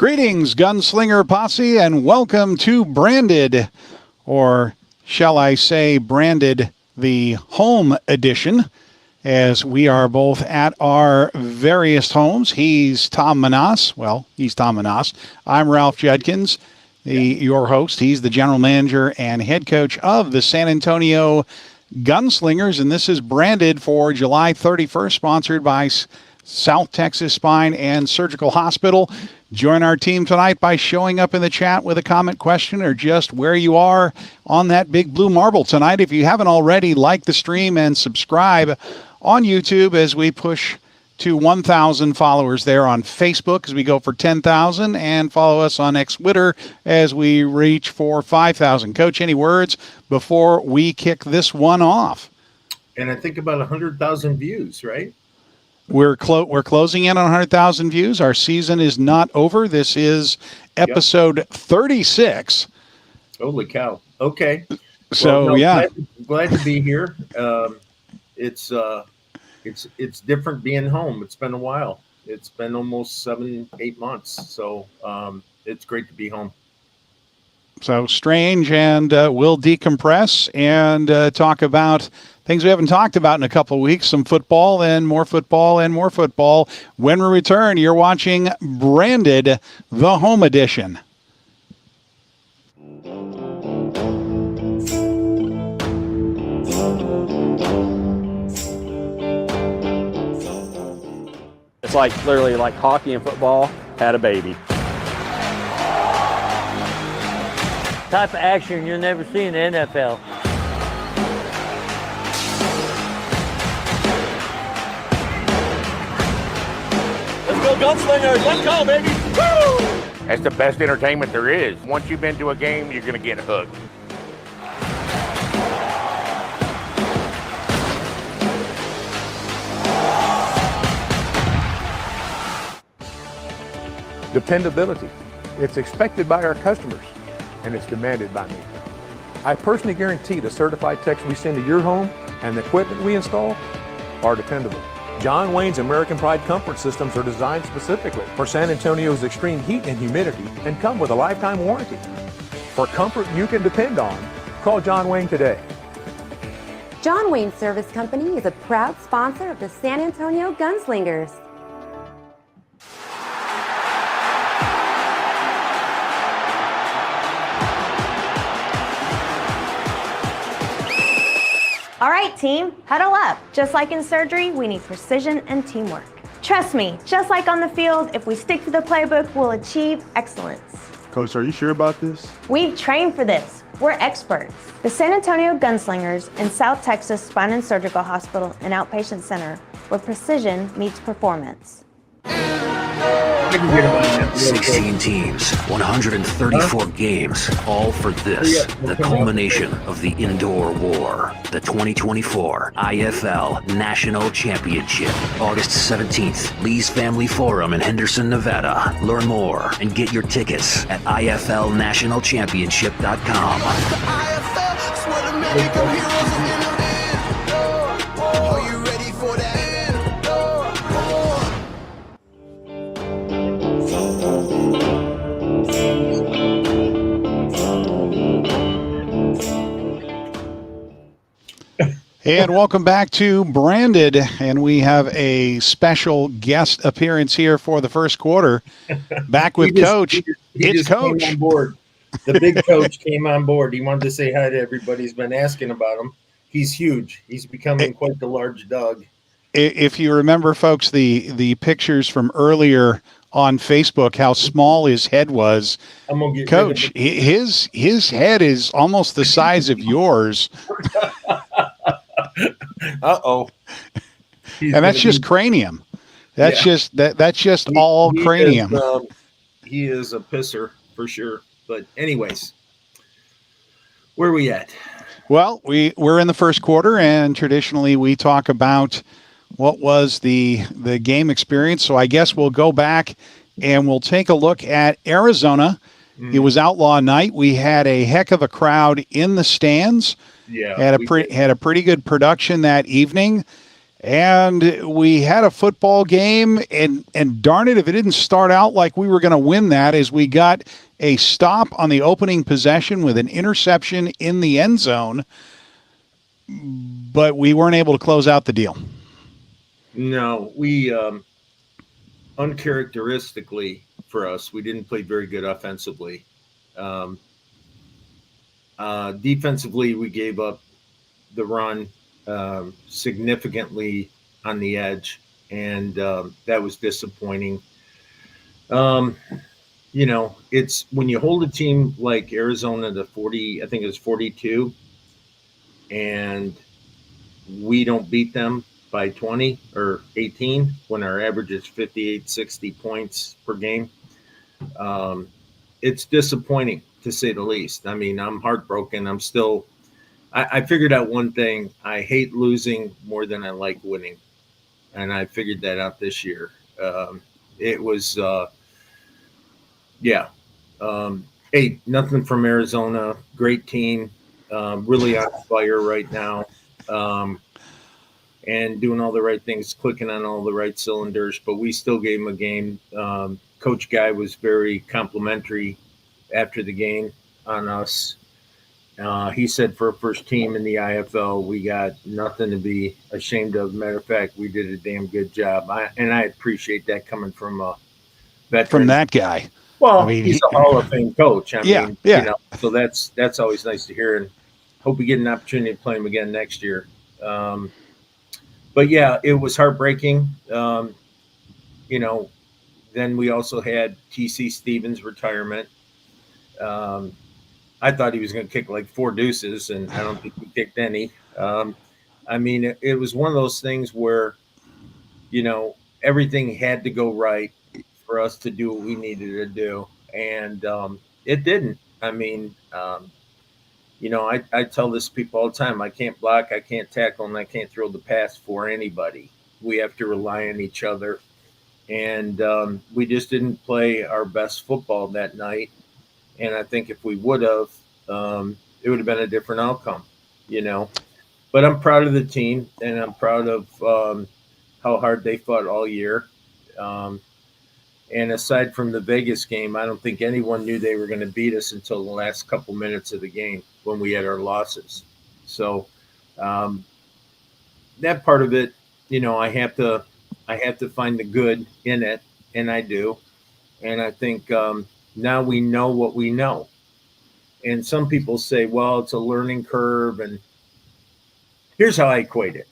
Greetings, Gunslinger Posse, and welcome to Branded, or shall I say Branded, the home edition, as we are both at our various homes. He's Tom Manas. Well, he's Tom Manas. I'm Ralph Judkins, your host. He's the general manager and head coach of the San Antonio Gunslingers, and this is Branded for July 31st, sponsored by South Texas Spine and Surgical Hospital. Join our team tonight by showing up in the chat with a comment, question, or just where you are on that big blue marble tonight. If you haven't already, like the stream and subscribe on YouTube as we push to 1,000 followers there on Facebook as we go for 10,000, and follow us on Twitter as we reach for 5,000. Coach, any words before we kick this one off? And I think about 100,000 views, right? We're closing in on 100,000 views. Our season is not over. This is episode 36. Holy cow. Okay. So, Glad to be here. It's different being home. It's been a while. It's been almost 7-8 months. So it's great to be home. So strange, and we'll decompress and talk about things we haven't talked about in a couple of weeks, some football and more football and more football. When we return, you're watching Branded, the home edition. It's like literally like hockey and football had a baby. Type of action you'll never see in the NFL. Let's go Gunslingers, let's go baby! Woo! That's the best entertainment there is. Once you've been to a game, you're going to get hooked. Dependability. It's expected by our customers, and it's demanded by me. I personally guarantee the certified techs we send to your home and the equipment we install are dependable. John Wayne's American Pride comfort systems are designed specifically for San Antonio's extreme heat and humidity and come with a lifetime warranty. For comfort you can depend on, call John Wayne today. John Wayne Service Company is a proud sponsor of the San Antonio Gunslingers. All right, team, huddle up. Just like in surgery, we need precision and teamwork. Trust me, just like on the field, if we stick to the playbook, we'll achieve excellence. Coach, are you sure about this? We've trained for this. We're experts. The San Antonio Gunslingers and South Texas Spine and Surgical Hospital and Outpatient Center, where precision meets performance. 16 teams, 134 games, all for this, the culmination of the indoor war, the 2024 IFL National Championship, August 17th, Lee's Family Forum in Henderson, Nevada. Learn more and get your tickets at IFLNationalChampionship.com. And welcome back to Branded, and we have a special guest appearance here for the first quarter. Back with Coach. It's Coach. Came on board. The big coach came on board. He wanted to say hi to everybody. He's been asking about him. He's huge. He's becoming quite the large dog. If you remember, folks, the pictures from earlier on Facebook, how small his head was. Coach, his head is almost the size of yours. Uh-oh. And that's just cranium. That's just all cranium. He is a pisser for sure. But anyways, where are we at? Well, we're in the first quarter, and traditionally we talk about what was the game experience. So I guess we'll go back and we'll take a look at Arizona. It was Outlaw Night. We had a heck of a crowd in the stands. Yeah, had a pretty good production that evening, And we had a football game, and darn it, if it didn't start out like we were going to win that, as we got a stop on the opening possession with an interception in the end zone, but we weren't able to close out the deal. No, we uncharacteristically for us, we didn't play very good offensively. Defensively, we gave up the run significantly on the edge, and that was disappointing. It's when you hold a team like Arizona to 40, I think it was 42, and we don't beat them by 20 or 18 when our average is 58, 60 points per game. It's disappointing, to say the least. I mean, I'm heartbroken. I figured out one thing. I hate losing more than I like winning. And I figured that out this year. It was, hey, nothing from Arizona. Great team. Really on fire right now. And doing all the right things, clicking on all the right cylinders. But we still gave them a game. Coach Guy was very complimentary after the game on us. He said for a first team in the IFL, we got nothing to be ashamed of. Matter of fact, we did a damn good job. I appreciate that coming from a veteran. From that guy. Well, I mean, he's a Hall of Fame coach. I mean, so that's always nice to hear, and hope we get an opportunity to play him again next year. But yeah, it was heartbreaking. Then we also had TC Stevens' retirement. I thought he was going to kick like 4 deuces, and I don't think he kicked any. I mean, it was one of those things where, everything had to go right for us to do what we needed to do. And it didn't. I mean, I tell this to people all the time, I can't block, I can't tackle, and I can't throw the pass for anybody. We have to rely on each other. And we just didn't play our best football that night. And I think if we would have, it would have been a different outcome, But I'm proud of the team, and I'm proud of how hard they fought all year. And aside from the Vegas game, I don't think anyone knew they were going to beat us until the last couple minutes of the game when we had our losses. So that part of it, I have to find the good in it, and I do. And I think now we know what we know. And some people say, well, it's a learning curve. And here's how I equate it.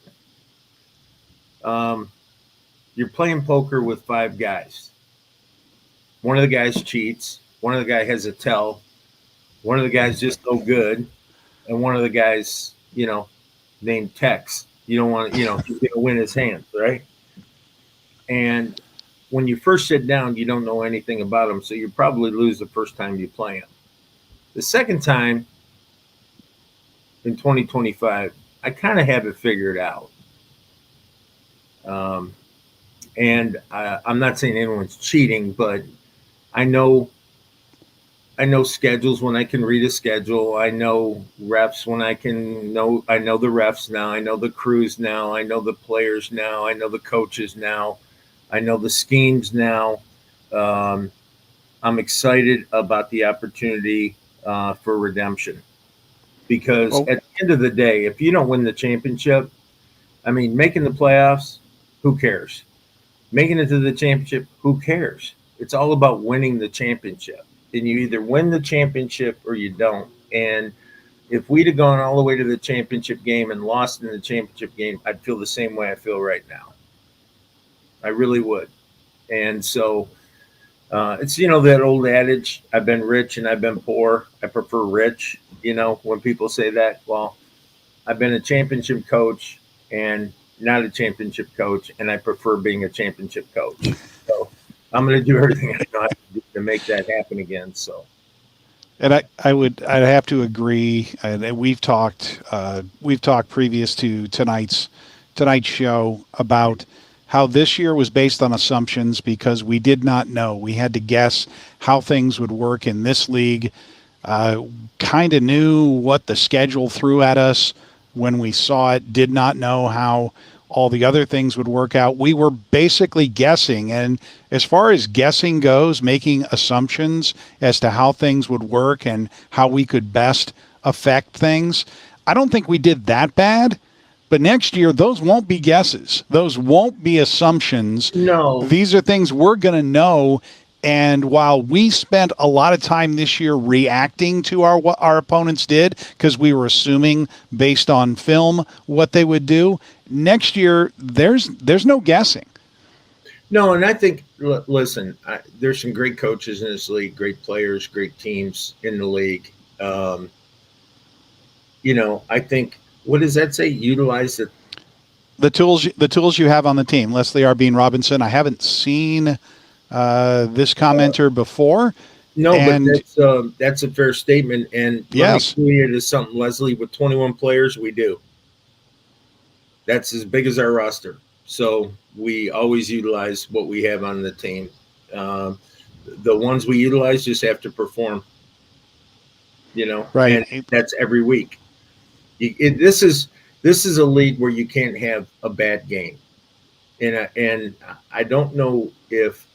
You're playing poker with 5 guys. One of the guys cheats. One of the guys has a tell. One of the guys just no good. And one of the guys, named Tex. You don't want to, he's going to win his hands, right? And when you first sit down, you don't know anything about them. So you probably lose the first time you play them. The second time in 2025, I kind of have it figured out. And I'm not saying anyone's cheating, but I know schedules when I can read a schedule. I know refs when I know the refs now. I know the crews now. I know the players now. I know the coaches now. I know the schemes now. I'm excited about the opportunity for redemption, because at the end of the day, if you don't win the championship, I mean, making the playoffs, who cares? Making it to the championship, who cares? It's all about winning the championship. And you either win the championship or you don't. And if we'd have gone all the way to the championship game and lost in the championship game, I'd feel the same way I feel right now. I really would. And so it's, that old adage, I've been rich and I've been poor. I prefer rich, when people say that. Well, I've been a championship coach and not a championship coach, and I prefer being a championship coach. So I'm going to do everything I know how to do to make that happen again. So, and I'd have to agree. We've talked previous to tonight's show about how this year was based on assumptions, because we did not know. We had to guess how things would work in this league. Kind of knew what the schedule threw at us when we saw it. Did not know how all the other things would work out. We were basically guessing. And as far as guessing goes, making assumptions as to how things would work and how we could best affect things, I don't think we did that bad. But next year, those won't be guesses. Those won't be assumptions. No. These are things we're going to know. And while we spent a lot of time this year reacting to what our opponents did, because we were assuming based on film what they would do, next year there's no guessing. No, and I think, listen, there's some great coaches in this league, great players, great teams in the league. I think, what does that say? Utilize the tools you have on the team. Leslie Arbeen Robinson. I haven't seen this commenter before. No, but that's a fair statement. And yes, let me it is something, Leslie, with 21 players, we do. That's as big as our roster. So we always utilize what we have on the team. The ones we utilize just have to perform, right. And that's every week. This is a league where you can't have a bad game. And I don't know if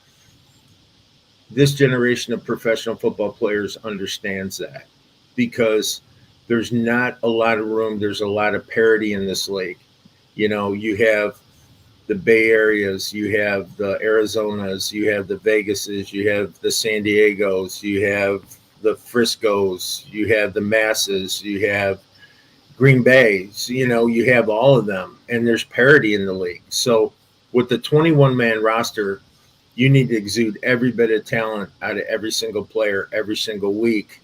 this generation of professional football players understands that, because there's not a lot of room. There's a lot of parity in this league. You have the Bay Areas, you have the Arizonas, you have the Vegases, you have the San Diegos, you have the Friscos, you have the Masses, you have Green Bays, you have all of them, and there's parity in the league. So with the 21-man roster, you need to exude every bit of talent out of every single player every single week,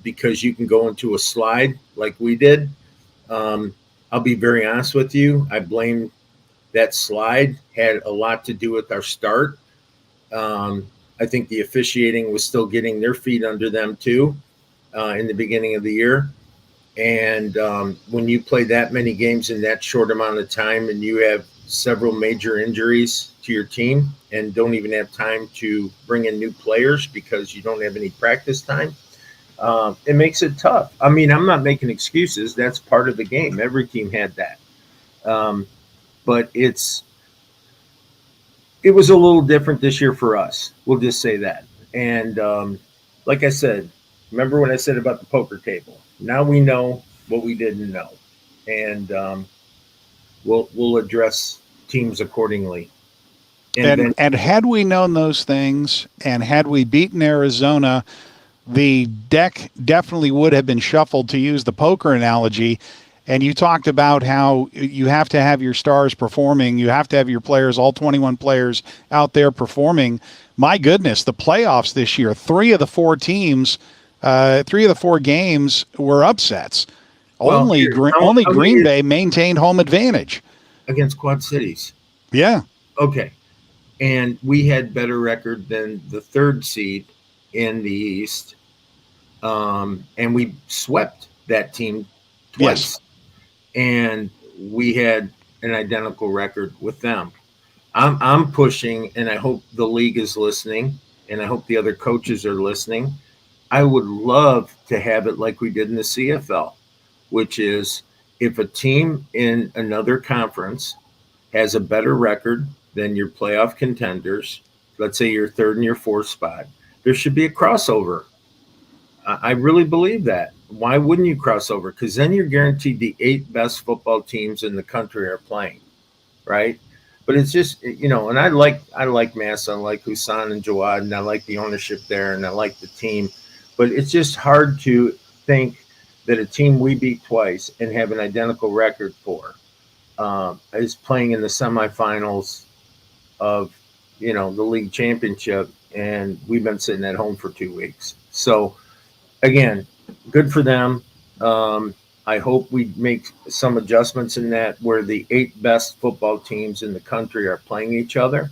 because you can go into a slide like we did. I'll be very honest with you. I blame that slide. Had a lot to do with our start. I think the officiating was still getting their feet under them too in the beginning of the year. And when you play that many games in that short amount of time, and you have several major injuries to your team and don't even have time to bring in new players because you don't have any practice time, it makes it tough. I mean, I'm not making excuses. That's part of the game. Every team had that. But it was a little different this year for us. We'll just say that. And like I said, remember when I said about the poker table? Now we know what we didn't know. And we'll address teams accordingly. And had we known those things, and had we beaten Arizona, the deck definitely would have been shuffled, to use the poker analogy. And you talked about how you have to have your stars performing. You have to have your players, all 21 players out there performing. My goodness, the playoffs this year, three of the four games were upsets. Well, only Green Bay maintained home advantage. Against Quad Cities. Yeah. Okay. And we had better record than the third seed in the East. And we swept that team twice. Yes. And we had an identical record with them. I'm pushing, and I hope the league is listening, and I hope the other coaches are listening. I would love to have it like we did in the CFL, which is if a team in another conference has a better record than your playoff contenders, let's say your third and your fourth spot, there should be a crossover. I really believe that. Why wouldn't you cross over? Because then you're guaranteed the 8 best football teams in the country are playing, right? But it's just, and I like Massa, I like Husan and Jawad, and I like the ownership there, and I like the team. But it's just hard to think that a team we beat twice and have an identical record for is playing in the semifinals of, the league championship, and we've been sitting at home for 2 weeks. So, again, good for them. I hope we make some adjustments in that, where the 8 best football teams in the country are playing each other.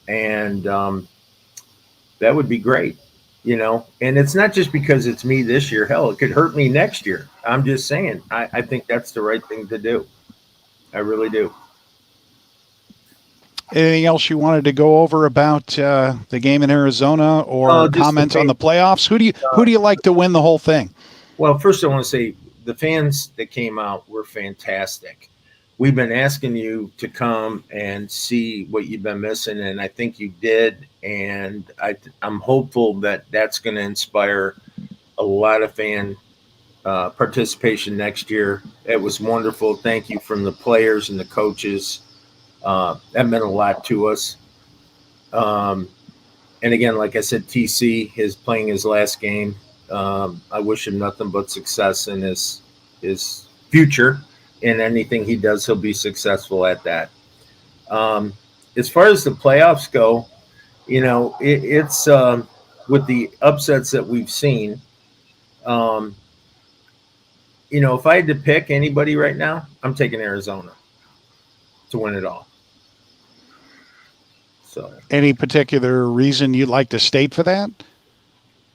And that would be great, And it's not just because it's me this year. Hell, it could hurt me next year. I'm just saying, I think that's the right thing to do. I really do. Anything else you wanted to go over about the game in Arizona, or comments on the playoffs? Who do you like to win the whole thing? Well, first I want to say the fans that came out were fantastic. we've been asking you to come and see what you've been missing, and I think you did. And I'm hopeful that that's going to inspire a lot of fan participation next year. It was wonderful. Thank you from the players and the coaches. That meant a lot to us. And again, like I said, TC is playing his last game. I wish him nothing but success in his future. And anything he does, he'll be successful at that. As far as the playoffs go, it's with the upsets that we've seen. If I had to pick anybody right now, I'm taking Arizona to win it all. So, any particular reason you'd like to state for that?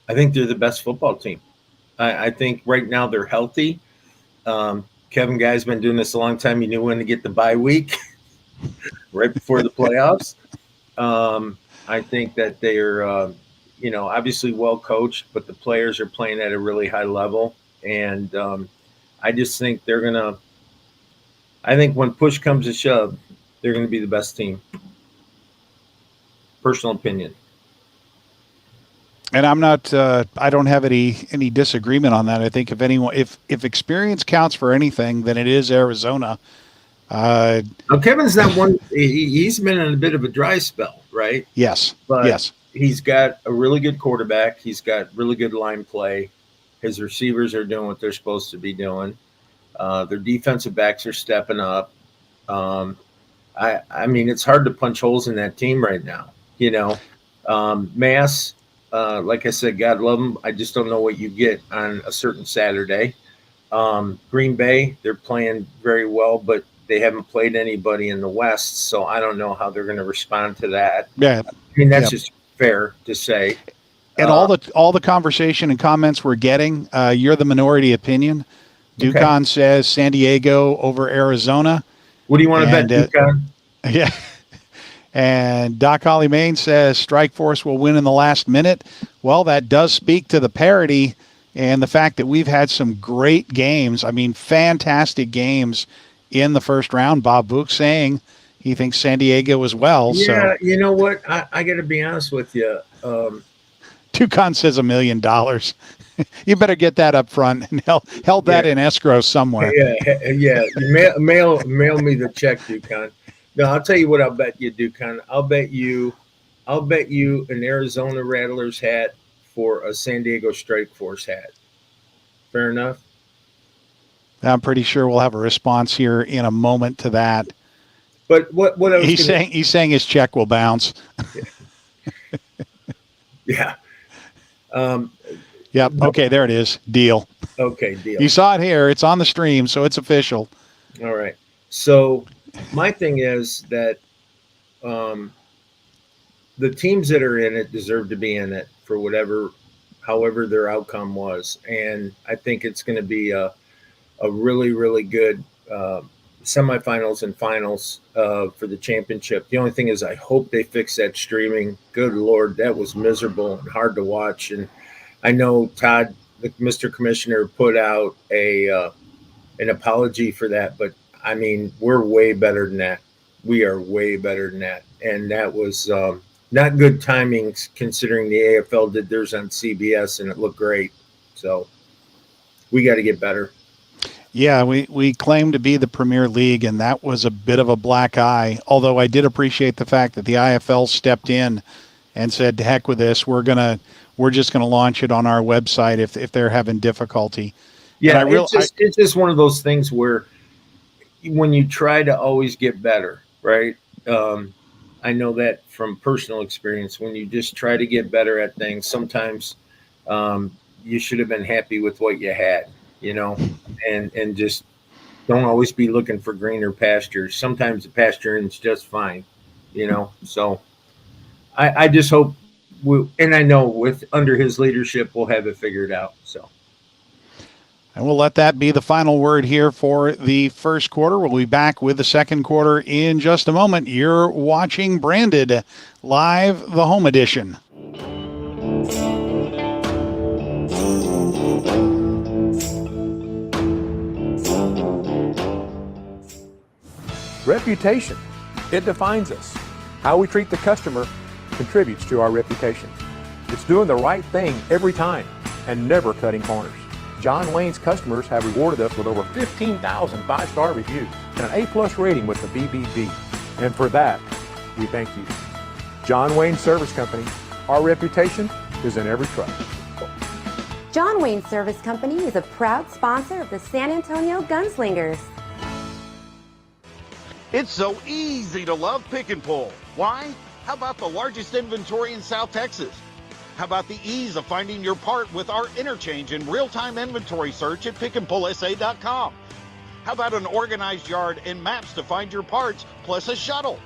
I think they're the best football team. I think right now they're healthy. Kevin Guy's been doing this a long time. He knew when to get the bye week right before the playoffs. I think that they're, obviously well coached, but the players are playing at a really high level. And I just think I think when push comes to shove, they're going to be the best team. Personal opinion. And I'm not. I don't have any disagreement on that. I think if experience counts for anything, then it is Arizona. Now Kevin's not one. He's been in a bit of a dry spell, right? Yes. But yes. He's got a really good quarterback. He's got really good line play. His receivers are doing what they're supposed to be doing. Their defensive backs are stepping up. I mean, it's hard to punch holes in that team right now. Mass, like I said, God love them. I just don't know what you get on a certain Saturday. Green Bay, they're playing very well, but they haven't played anybody in the West, so I don't know how they're going to respond to that. Yeah, I mean, that's just fair to say. And all the conversation and comments we're getting, you're the minority opinion. Ducon says San Diego over Arizona. What do you want to bet, Ducon? Yeah. And Doc Holly Main says Strike Force will win in the last minute. Well, that does speak to the parity and the fact that we've had some great games. I mean, fantastic games in the first round. Bob Book saying he thinks San Diego as well. Yeah, so you know what? I got to be honest with you. Tucon says $1 million. You better get that up front and held that in escrow somewhere. Yeah. You mail me the check, Ducon. No, I'll tell you what I'll bet you, Ducon. I'll bet you an Arizona Rattlers hat for a San Diego Strike Force hat. Fair enough? I'm pretty sure we'll have a response here in a moment to that. But what I was he's saying his check will bounce. Yeah. Yep. Okay, there it is. Deal. Okay, deal. You saw it here. It's on the stream, so it's official. All right. So my thing is that the teams that are in it deserve to be in it for however their outcome was. And I think it's going to be a really, really good semifinals and finals for the championship. The only thing is I hope they fix that streaming. Good Lord, that was miserable and hard to watch. And I know Todd, Mr. Commissioner, put out an apology for that, but I mean, we're way better than that. We are way better than that. And that was not good timing considering the AFL did theirs on CBS and it looked great. So we got to get better. Yeah, we claim to be the Premier League, and that was a bit of a black eye, although I did appreciate the fact that the IFL stepped in and said, to heck with this, we're just going to launch it on our website if they're having difficulty. Yeah, it's just one of those things where when you try to always get better, right? I know that from personal experience. When you just try to get better at things, sometimes you should have been happy with what you had, and just don't always be looking for greener pastures. Sometimes the pasturing is just fine, So I just hope, and I know under his leadership, we'll have it figured out. So. And we'll let that be the final word here for the first quarter. We'll be back with the second quarter in just a moment. You're watching Branded Live, the home edition. Reputation, it defines us. How we treat the customer contributes to our reputation. It's doing the right thing every time and never cutting corners. John Wayne's customers have rewarded us with over 15,000 five-star reviews and an A+ rating with the BBB. And for that, we thank you. John Wayne Service Company, our reputation is in every truck. John Wayne Service Company is a proud sponsor of the San Antonio Gunslingers. It's so easy to love Pick and Pull. Why? How about the largest inventory in South Texas? How about the ease of finding your part with our interchange and real-time inventory search at pickandpullsa.com? How about an organized yard and maps to find your parts, plus a shuttle?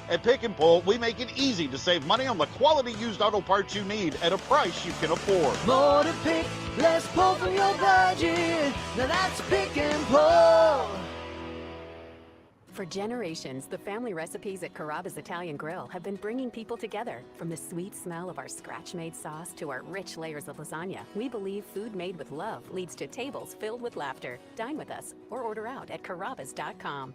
At Pick and Pull, we make it easy to save money on the quality used auto parts you need at a price you can afford. More to pick, less pull from your budget. Now that's Pick and Pull. For generations, the family recipes at Carrabba's Italian Grill have been bringing people together. From the sweet smell of our scratch-made sauce to our rich layers of lasagna, we believe food made with love leads to tables filled with laughter. Dine with us or order out at carrabbas.com.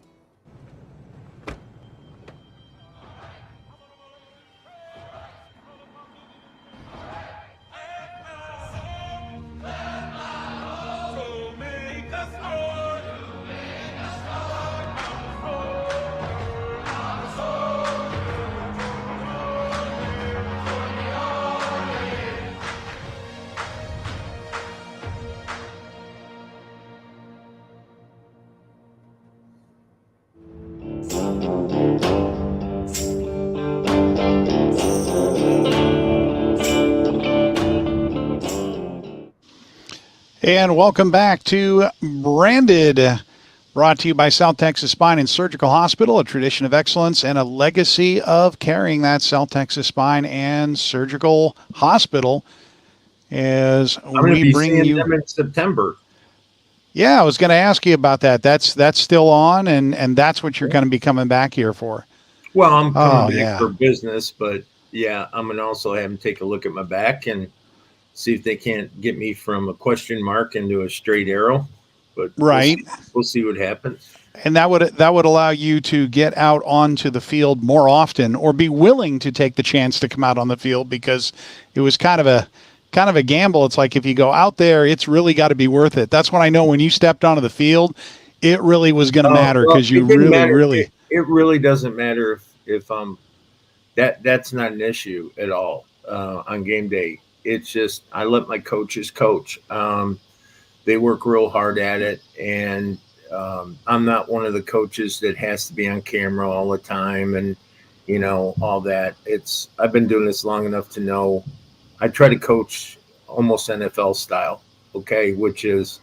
And welcome back to Branded, brought to you by South Texas Spine and Surgical Hospital, a tradition of excellence and a legacy of carrying that South Texas Spine and Surgical Hospital. As we bring you them in September. Yeah, I was going to ask you about that. That's still on, and that's what you're going to be coming back here for. Well, I'm coming back for business, but yeah, I'm going to also have them take a look at my back and see if they can't get me from a question mark into a straight arrow. But right, we'll see what happens. And that would allow you to get out onto the field more often, or be willing to take the chance to come out on the field, because it was kind of a gamble. It's like, if you go out there, it's really got to be worth it. That's when I know when you stepped onto the field, it really was going to matter, because you really. It really doesn't matter if that's not an issue at all on game day. It's just I let my coaches coach. They work real hard at it, and I'm not one of the coaches that has to be on camera all the time and all that. I've been doing this long enough to know I try to coach almost NFL style, okay, which is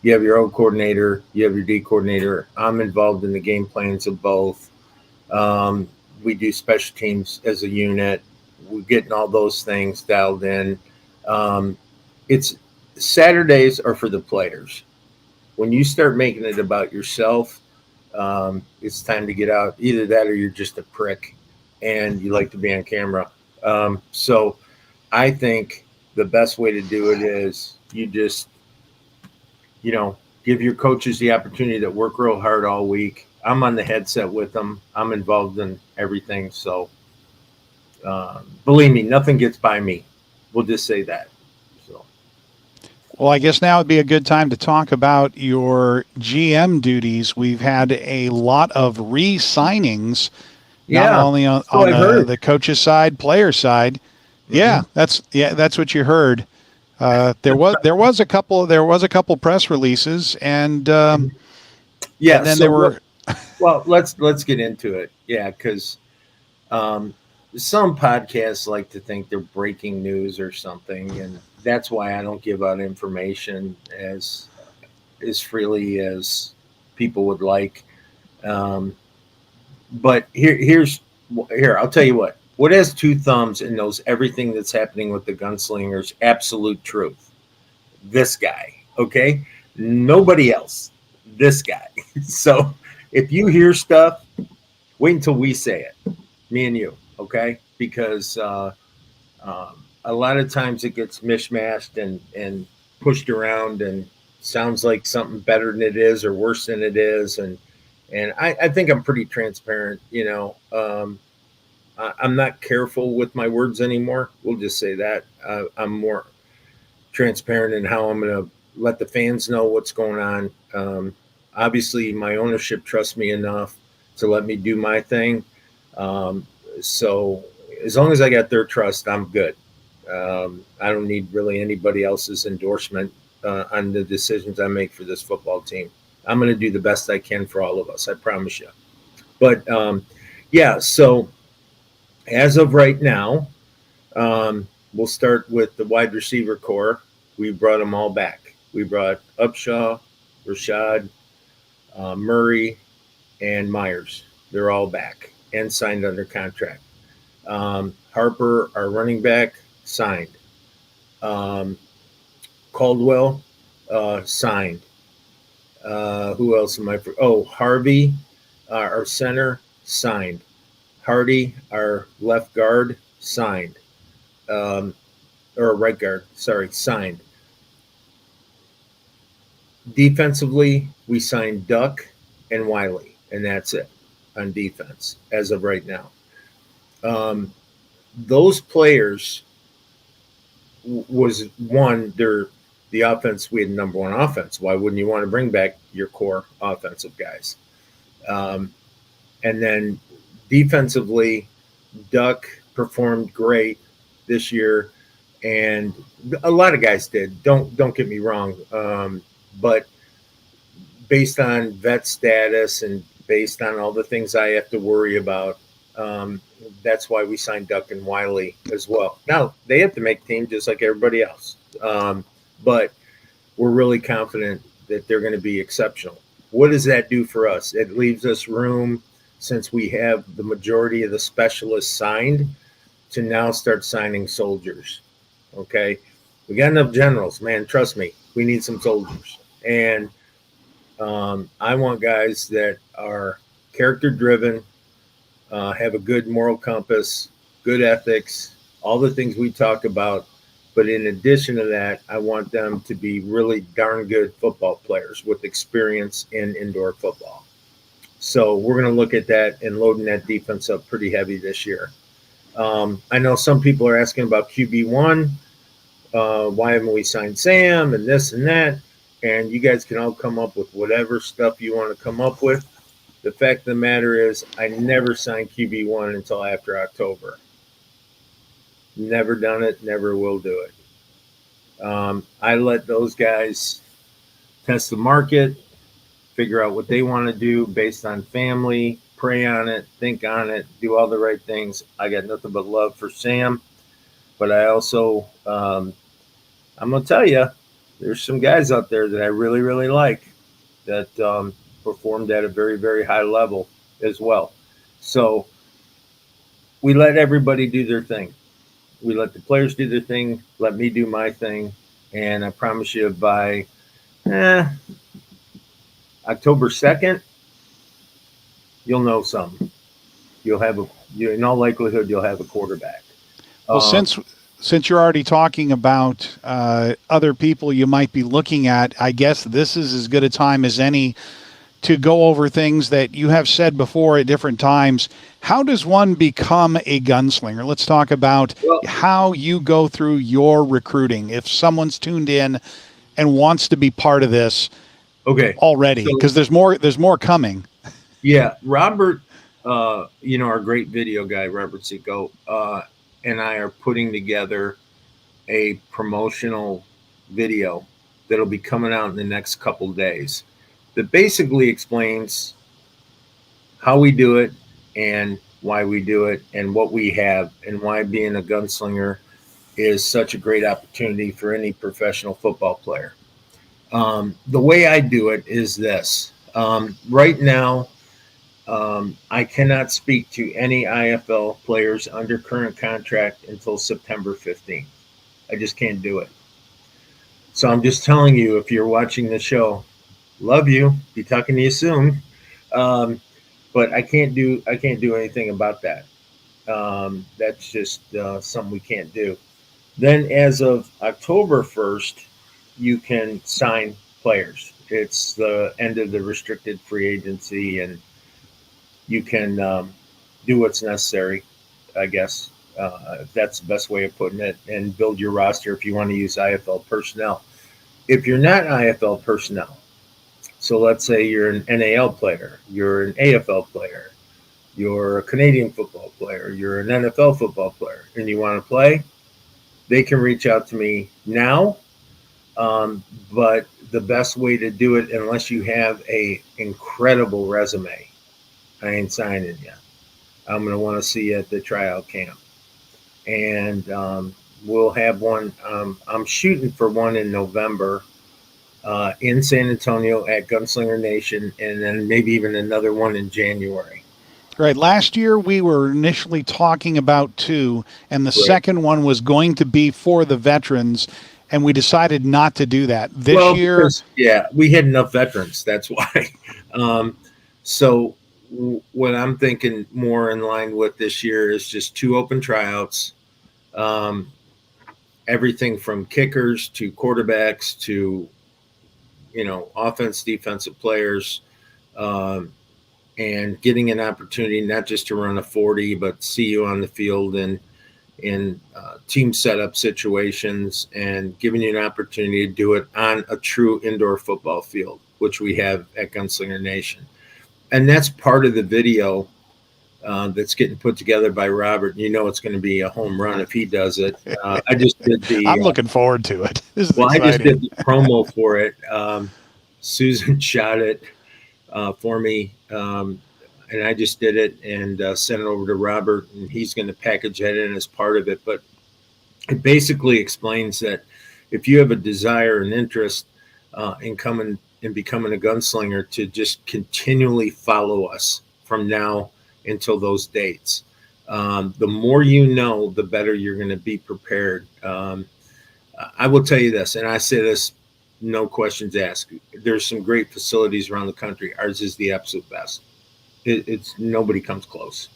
you have your O coordinator, you have your D coordinator. I'm involved in the game plans of both. We do special teams as a unit. We're getting all those things dialed in. It's Saturdays are for the players. When you start making it about yourself, it's time to get out. Either that or you're just a prick and you like to be on camera. So I think the best way to do it is you just, give your coaches the opportunity to work real hard all week. I'm on the headset with them. I'm involved in everything. So believe me, nothing gets by me. We'll just say that. So, well, I guess now would be a good time to talk about your GM duties. We've had a lot of re-signings, not only on the coach's side, player side. Mm-hmm. That's what you heard. There was a couple press releases, and and then there were. Well, let's get into it. Yeah, because some podcasts like to think they're breaking news or something, and that's why I don't give out information as freely as people would like. But here, I'll tell you what has two thumbs and knows everything that's happening with the Gunslingers, absolute truth. This guy, okay? Nobody else. This guy. So if you hear stuff, wait until we say it, me and you, okay? Because a lot of times it gets mishmashed and pushed around and sounds like something better than it is or worse than it is. And And I think I'm pretty transparent. I'm not careful with my words anymore. We'll just say that. I'm more transparent in how I'm going to let the fans know what's going on. Obviously, my ownership trusts me enough to let me do my thing. So as long as I got their trust, I'm good. I don't need really anybody else's endorsement on the decisions I make for this football team. I'm going to do the best I can for all of us. I promise you. But yeah, so as of right now, we'll start with the wide receiver core. We brought them all back. We brought Upshaw, Rashad, Murray, and Myers. They're all back and signed under contract. Harper, our running back, signed. Caldwell, signed. Who else am I? Harvey, our center, signed. Hardy, our left guard, signed. Or right guard, sorry, signed. Defensively, we signed Duck and Wiley, and that's it on defense as of right now. Those players was one, they're the offense. We had number one offense. Why wouldn't you want to bring back your core offensive guys? And then defensively, Duck performed great this year, and a lot of guys did. Don't get me wrong, but based on vet status and based on all the things I have to worry about, that's why we signed Duck and Wiley as well. Now they have to make team just like everybody else, but we're really confident that they're going to be exceptional. What does that do for us? It leaves us room, since we have the majority of the specialists signed, to now start signing soldiers. Okay, we got enough generals, man. Trust me, we need some soldiers, and I want guys that are character driven, have a good moral compass, good ethics, all the things we talk about. But in addition to that, I want them to be really darn good football players with experience in indoor football. So we're going to look at that and loading that defense up pretty heavy this year. I know some people are asking about QB1. Why haven't we signed Sam and this and that? And you guys can all come up with whatever stuff you want to come up with. The fact of the matter is, I never signed QB1 until after October. Never done it, never will do it. I let those guys test the market, figure out what they want to do based on family, pray on it, think on it, do all the right things. I got nothing but love for Sam, but I also, I'm going to tell you, there's some guys out there that I really, really like that performed at a very, very high level as well. So we let everybody do their thing. We let the players do their thing, let me do my thing, and I promise you by October 2nd, you'll know something. In all likelihood, you'll have a quarterback. Well, since you're already talking about other people you might be looking at, I guess this is as good a time as any to go over things that you have said before at different times. How does one become a gunslinger? Let's talk about how you go through your recruiting. If someone's tuned in and wants to be part of this already, because there's more coming. Yeah, Robert, our great video guy, Robert Zico, and I are putting together a promotional video that'll be coming out in the next couple days that basically explains how we do it and why we do it and what we have and why being a gunslinger is such a great opportunity for any professional football player. The way I do it is this. Right now, I cannot speak to any IFL players under current contract until September 15th. I just can't do it. So I'm just telling you, if you're watching the show, love you. Be talking to you soon. But I can't do anything about that. That's just something we can't do. Then as of October 1st, you can sign players. It's the end of the restricted free agency, and you can do what's necessary, I guess. If that's the best way of putting it, and build your roster if you want to use IFL personnel. If you're not IFL personnel, so let's say you're an NAL player, you're an AFL player, you're a Canadian football player, you're an NFL football player, and you want to play, they can reach out to me now. But the best way to do it, unless you have a incredible resume, I ain't signing you. I'm going to want to see you at the tryout camp. And we'll have one. I'm shooting for one in November in San Antonio at Gunslinger Nation, and then maybe even another one in January. Right. Last year, we were initially talking about 2, and the second one was going to be for the veterans, and we decided not to do that. This year... Because, yeah, we had enough veterans. That's why. So what I'm thinking more in line with this year is just 2 open tryouts. Everything from kickers to quarterbacks to, offense, defensive players. And getting an opportunity not just to run a 40, but see you on the field and in team setup situations, and giving you an opportunity to do it on a true indoor football field, which we have at Gunslinger Nation. And that's part of the video that's getting put together by Robert. It's going to be a home run if he does it. I just did the. I'm looking forward to it. This is exciting. I just did the promo for it. Susan shot it for me, and I just did it and sent it over to Robert, and he's going to package that in as part of it. But it basically explains that if you have a desire and interest in coming and becoming a gunslinger, to just continually follow us from now until those dates. The more you know, the better you're going to be prepared. I will tell you this, and I say this, no questions asked. There's some great facilities around the country. Ours is the absolute best. It's nobody comes close.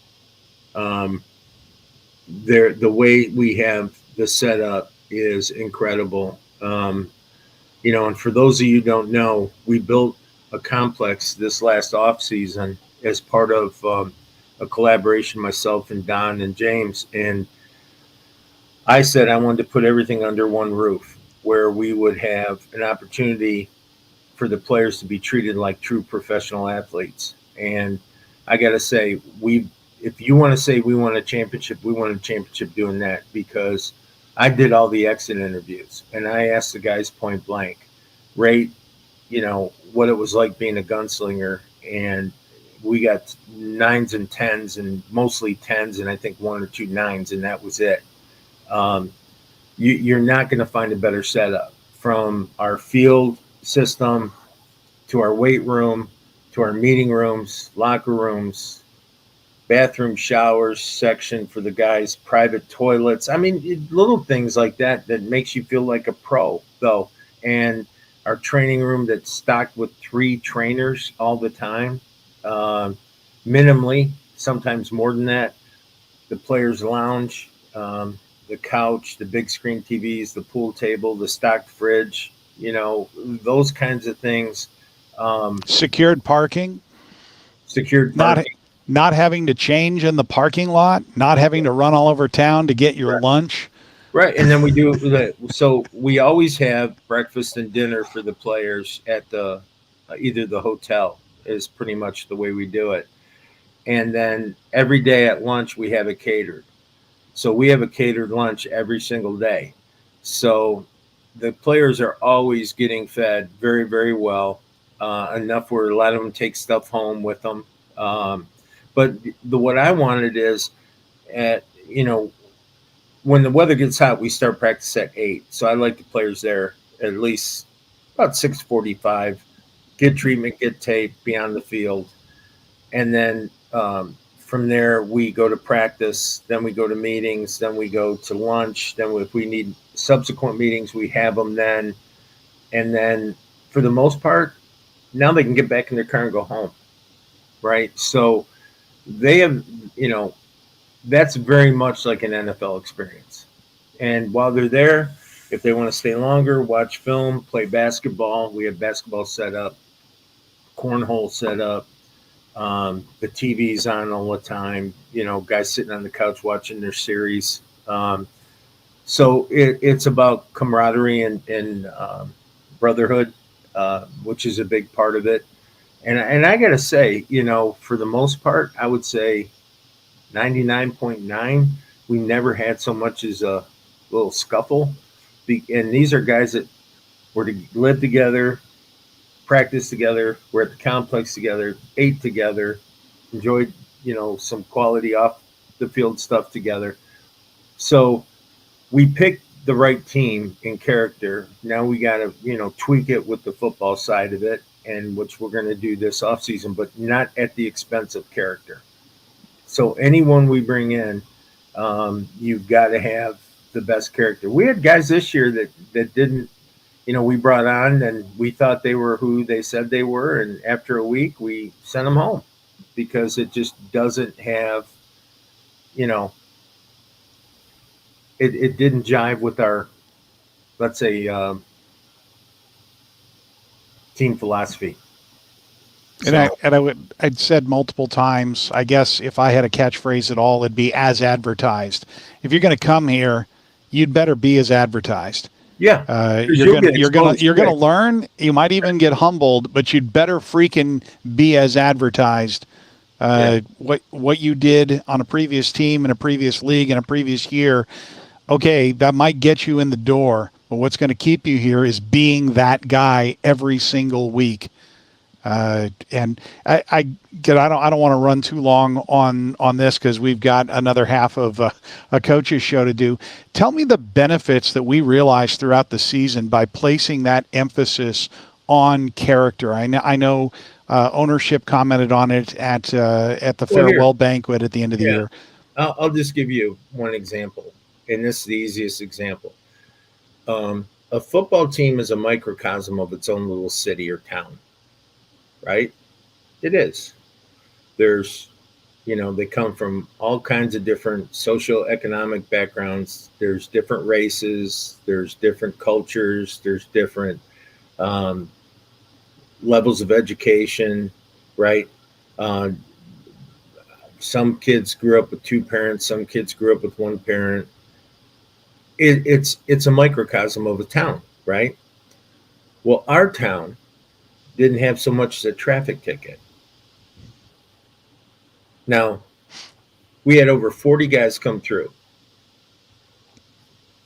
The way we have the setup is incredible. And for those of you who don't know, we built a complex this last off season as part of a collaboration, myself and Don and James. And I said I wanted to put everything under one roof, where we would have an opportunity for the players to be treated like true professional athletes. And I got to say, if you want to say we won a championship, we won a championship doing that, because I did all the exit interviews and I asked the guys point blank, rate, what it was like being a gunslinger. And we got 9s and 10s, and mostly 10s, and I think 1 or 2 9s, and that was it. You're not going to find a better setup, from our field system to our weight room to our meeting rooms, locker rooms, bathroom, showers section for the guys, private toilets. I mean, little things like that makes you feel like a pro, though. And our training room that's stocked with 3 trainers all the time, minimally, sometimes more than that. The players' lounge, the couch, the big screen TVs, the pool table, the stocked fridge, those kinds of things. Secured parking. Secured parking. Not having to change in the parking lot, not having to run all over town to get your lunch. Right. And then we do so we always have breakfast and dinner for the players at the either the hotel is pretty much the way we do it. And then every day at lunch we have it catered. So we have a catered lunch every single day. So the players are always getting fed very, very well, enough where a lot of them take stuff home with them. But what I wanted is, when the weather gets hot, we start practice at 8. So I like the players there at least about 6:45, get treatment, get tape, be on the field. And then from there, we go to practice, then we go to meetings, then we go to lunch. Then if we need subsequent meetings, we have them then. And then for the most part, now they can get back in their car and go home, right? So they have, that's very much like an NFL experience. And while they're there, If they want to stay longer, watch film, play basketball, we have basketball set up, cornhole set up. The TV's on all the time. Guys sitting on the couch watching their series. So it's about camaraderie and brotherhood, which is a big part of it. And I got to say, for the most part, I would say 99.9, we never had so much as a little scuffle. And these are guys that were to live together, practice together, were at the complex together, ate together, enjoyed, some quality off the field stuff together. So we picked the right team in character. Now we got to, tweak it with the football side of it, and which we're going to do this offseason, but not at the expense of character. So anyone we bring in, you've got to have the best character. We had guys this year that didn't, we brought on and we thought they were who they said they were. And after a week, we sent them home because it just doesn't have, it didn't jive with our, let's say, team philosophy. And I'd said multiple times, I guess if I had a catchphrase at all, it'd be as advertised. If you're going to come here, you'd better be as advertised. Yeah. You're gonna learn. You might even get humbled, but you'd better freaking be as advertised. What you did on a previous team in a previous league in a previous year, okay, that might get you in the door, but what's going to keep you here is being that guy every single week. And I don't want to run too long on this because we've got another half of a coach's show to do. Tell me the benefits that we realized throughout the season by placing that emphasis on character. I know ownership commented on it at the farewell banquet at the end of the year. I'll just give you one example, and this is the easiest example. A football team is a microcosm of its own little city or town. Right? It is. There's, they come from all kinds of different socioeconomic backgrounds. There's different races. There's different cultures. There's different levels of education, right? Some kids grew up with two parents. Some kids grew up with one parent. It's a microcosm of a town, right? Well, our town didn't have so much as a traffic ticket. Now, we had over 40 guys come through.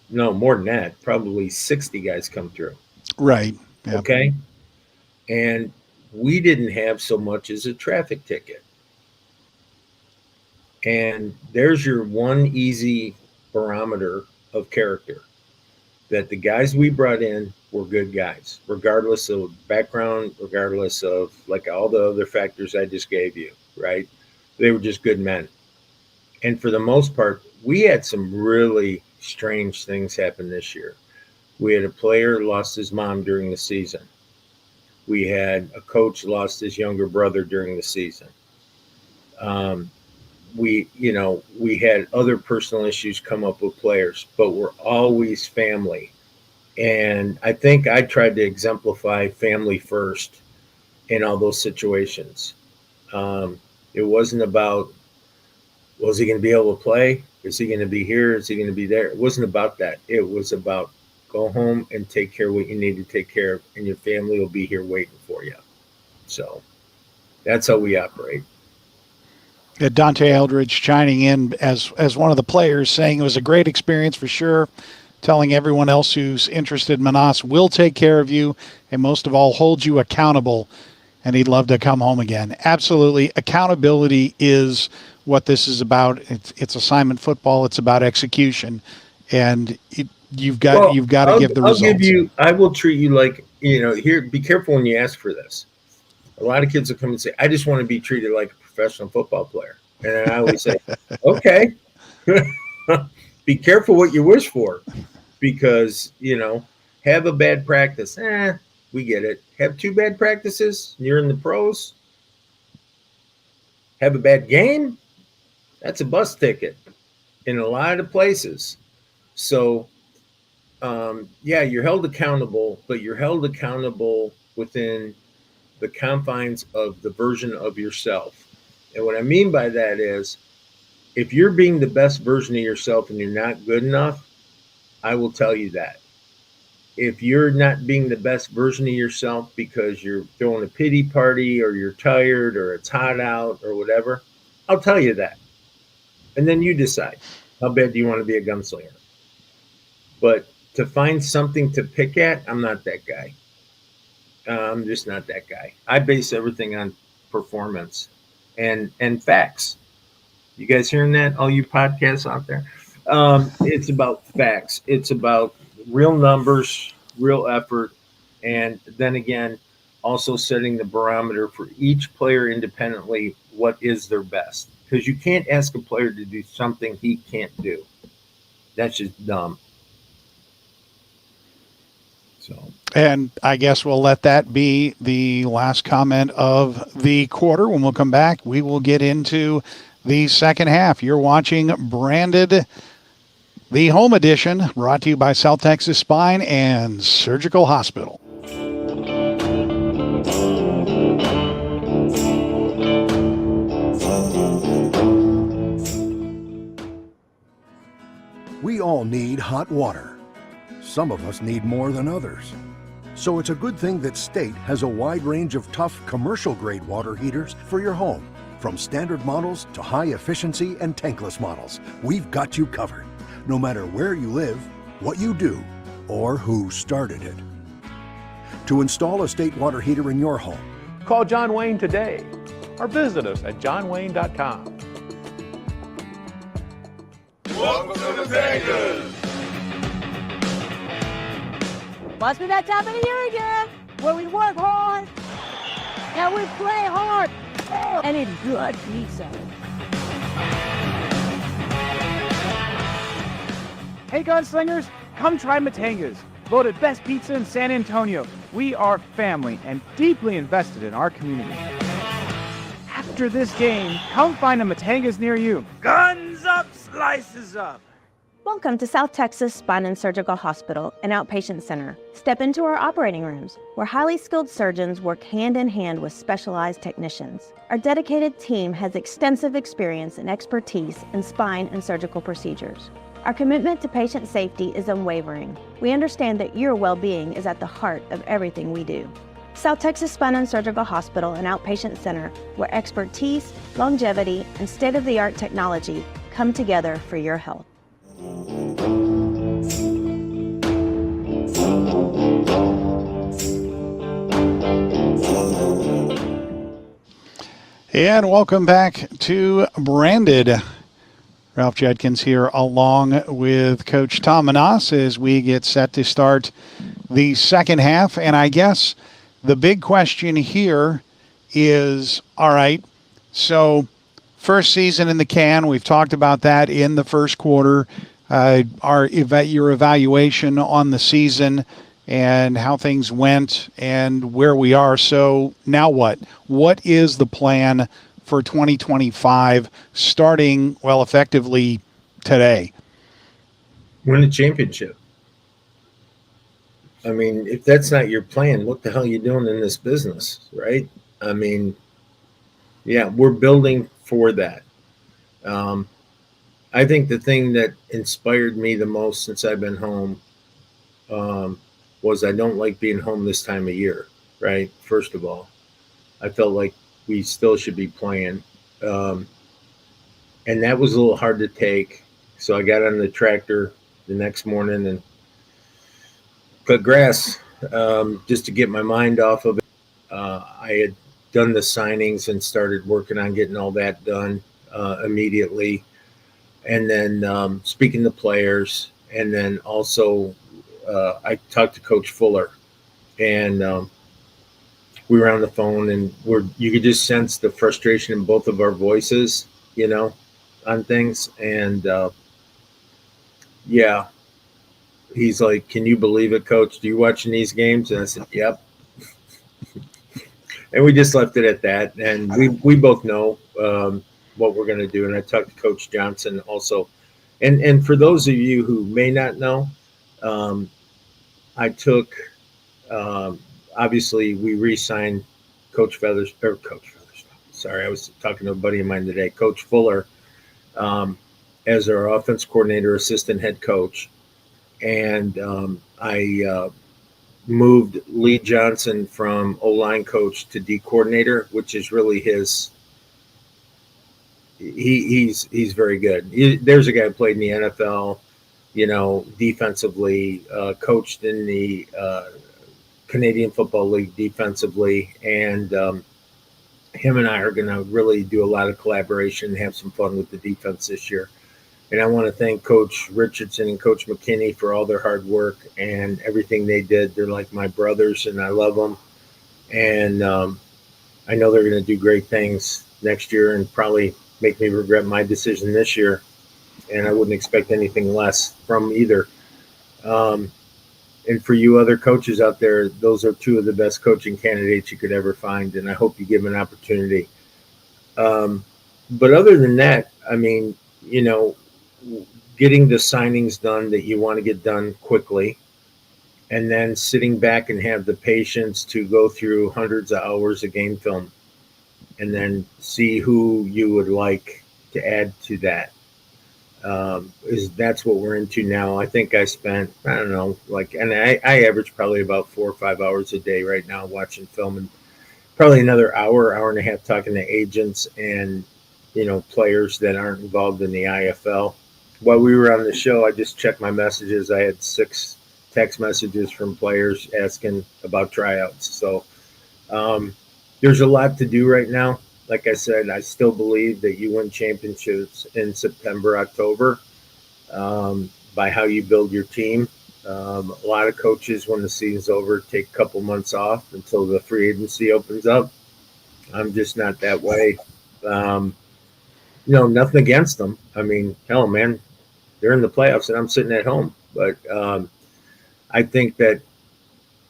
No, more than that, probably 60 guys come through. Right. Yep. Okay. And we didn't have so much as a traffic ticket. And there's your one easy barometer of character, that the guys we brought in were good guys, regardless of background, regardless of like all the other factors I just gave you, right? They were just good men. And for the most part, we had some really strange things happen this year. We had a player lost his mom during the season. We had a coach lost his younger brother during the season. We had other personal issues come up with players, but we're always family. And I think I tried to exemplify family first in all those situations. It wasn't about, was he going to be able to play? Is he going to be here? Is he going to be there? It wasn't about that. It was about go home and take care of what you need to take care of, and your family will be here waiting for you. So that's how we operate. Dante Eldridge chiming in as one of the players, saying it was a great experience for sure, telling everyone else who's interested, Manas will take care of you and most of all hold you accountable, and he'd love to come home again. Absolutely. Accountability is what this is about. It's assignment football. It's about execution, and you've got to give the results. I will treat you like, here, be careful when you ask for this. A lot of kids will come and say, I just want to be treated like a professional football player. And I always say, okay, be careful what you wish for, because, have a bad practice. We get it. Have two bad practices, you're in the pros. Have a bad game, that's a bus ticket in a lot of places. So yeah, you're held accountable, but you're held accountable within the confines of the version of yourself. And what I mean by that is, if you're being the best version of yourself and you're not good enough, I will tell you that. If you're not being the best version of yourself because you're throwing a pity party or you're tired or it's hot out or whatever, I'll tell you that. And then you decide, how bad do you want to be a gunslinger? But to find something to pick at, I'm not that guy. I'm just not that guy. I base everything on performance and facts. You guys hearing that? All you podcasts out there? It's about facts. It's about real numbers, real effort, and then again, also setting the barometer for each player independently. What is their best? Because you can't ask a player to do something he can't do. That's just dumb. So, and I guess we'll let that be the last comment of the quarter. When we'll come back, we will get into the second half. You're watching Branded, the home edition, brought to you by South Texas Spine and Surgical Hospital. We all need hot water. Some of us need more than others. So it's a good thing that State has a wide range of tough commercial-grade water heaters for your home. From standard models to high-efficiency and tankless models, we've got you covered, no matter where you live, what you do, or who started it. To install a State water heater in your home, Call John Wayne today or visit us at johnwayne.com. Welcome to the Vegas. Must be that time of the year again, where we work hard and we play hard and eat good pizza. Hey gunslingers, come try Matanga's, voted best pizza in San Antonio. We are family and deeply invested in our community. After this game, come find a Matanga's near you. Guns up, slices up. Welcome to South Texas Spine and Surgical Hospital and Outpatient Center. Step into our operating rooms, where highly skilled surgeons work hand in hand with specialized technicians. Our dedicated team has extensive experience and expertise in spine and surgical procedures. Our commitment to patient safety is unwavering. We understand that your well-being is at the heart of everything we do. South Texas Spine and Surgical Hospital and Outpatient Center, where expertise, longevity, and state-of-the-art technology come together for your health. And welcome back to Branded. Ralph Judkins here along with Coach Tom Manas as we get set to start the second half. And I guess the big question here is, all right, so first season in the can, we've talked about that in the first quarter. Your evaluation on the season and how things went and where we are. So now what? What is the plan for 2025 starting, well, effectively today? Win a championship. I mean, if that's not your plan, what the hell are you doing in this business, right? I mean, yeah, we're building for that. I think the thing that inspired me the most since I've been home was I don't like being home this time of year, right? First of all, I felt like we still should be playing. And that was a little hard to take. So I got on the tractor the next morning and cut grass just to get my mind off of it. I had done the signings and started working on getting all that done immediately. And then speaking to players. And then also I talked to Coach Fuller. And we were on the phone, and you could just sense the frustration in both of our voices, you know, on things. And yeah, he's like, "Can you believe it, Coach? Do you watching these games?" And I said, "Yep." And we just left it at that. And we both know what we're going to do. And I talked to Coach Johnson also. And for those of you who may not know, I took, obviously, we re-signed Coach Feathers. Sorry, I was talking to a buddy of mine today, Coach Fuller, as our offense coordinator, assistant head coach. And I moved Lee Johnson from O-line coach to D coordinator, which is really his. He's very good. There's a guy who played in the NFL, defensively, coached in the Canadian Football League defensively, and him and I are going to really do a lot of collaboration and have some fun with the defense this year. And I want to thank Coach Richardson and Coach McKinney for all their hard work and everything they did. They're like my brothers, and I love them. And I know they're going to do great things next year and probably make me regret my decision this year. And I wouldn't expect anything less from either. And for you other coaches out there, those are two of the best coaching candidates you could ever find. And I hope you give them an opportunity. But other than that, I mean, getting the signings done that you want to get done quickly, and then sitting back and have the patience to go through hundreds of hours of game film and then see who you would like to add to that. That's what we're into now. I think I spent, I don't know, and I average probably about 4 or 5 hours a day right now watching film, and probably another hour and a half talking to agents and, players that aren't involved in the IFL. While we were on the show, I just checked my messages. I had 6 text messages from players asking about tryouts. So there's a lot to do right now. Like I said, I still believe that you win championships in September, October, by how you build your team. A lot of coaches, when the season's over, take a couple months off until the free agency opens up. I'm just not that way. Nothing against them. I mean, hell, man, they're in the playoffs and I'm sitting at home. But I think that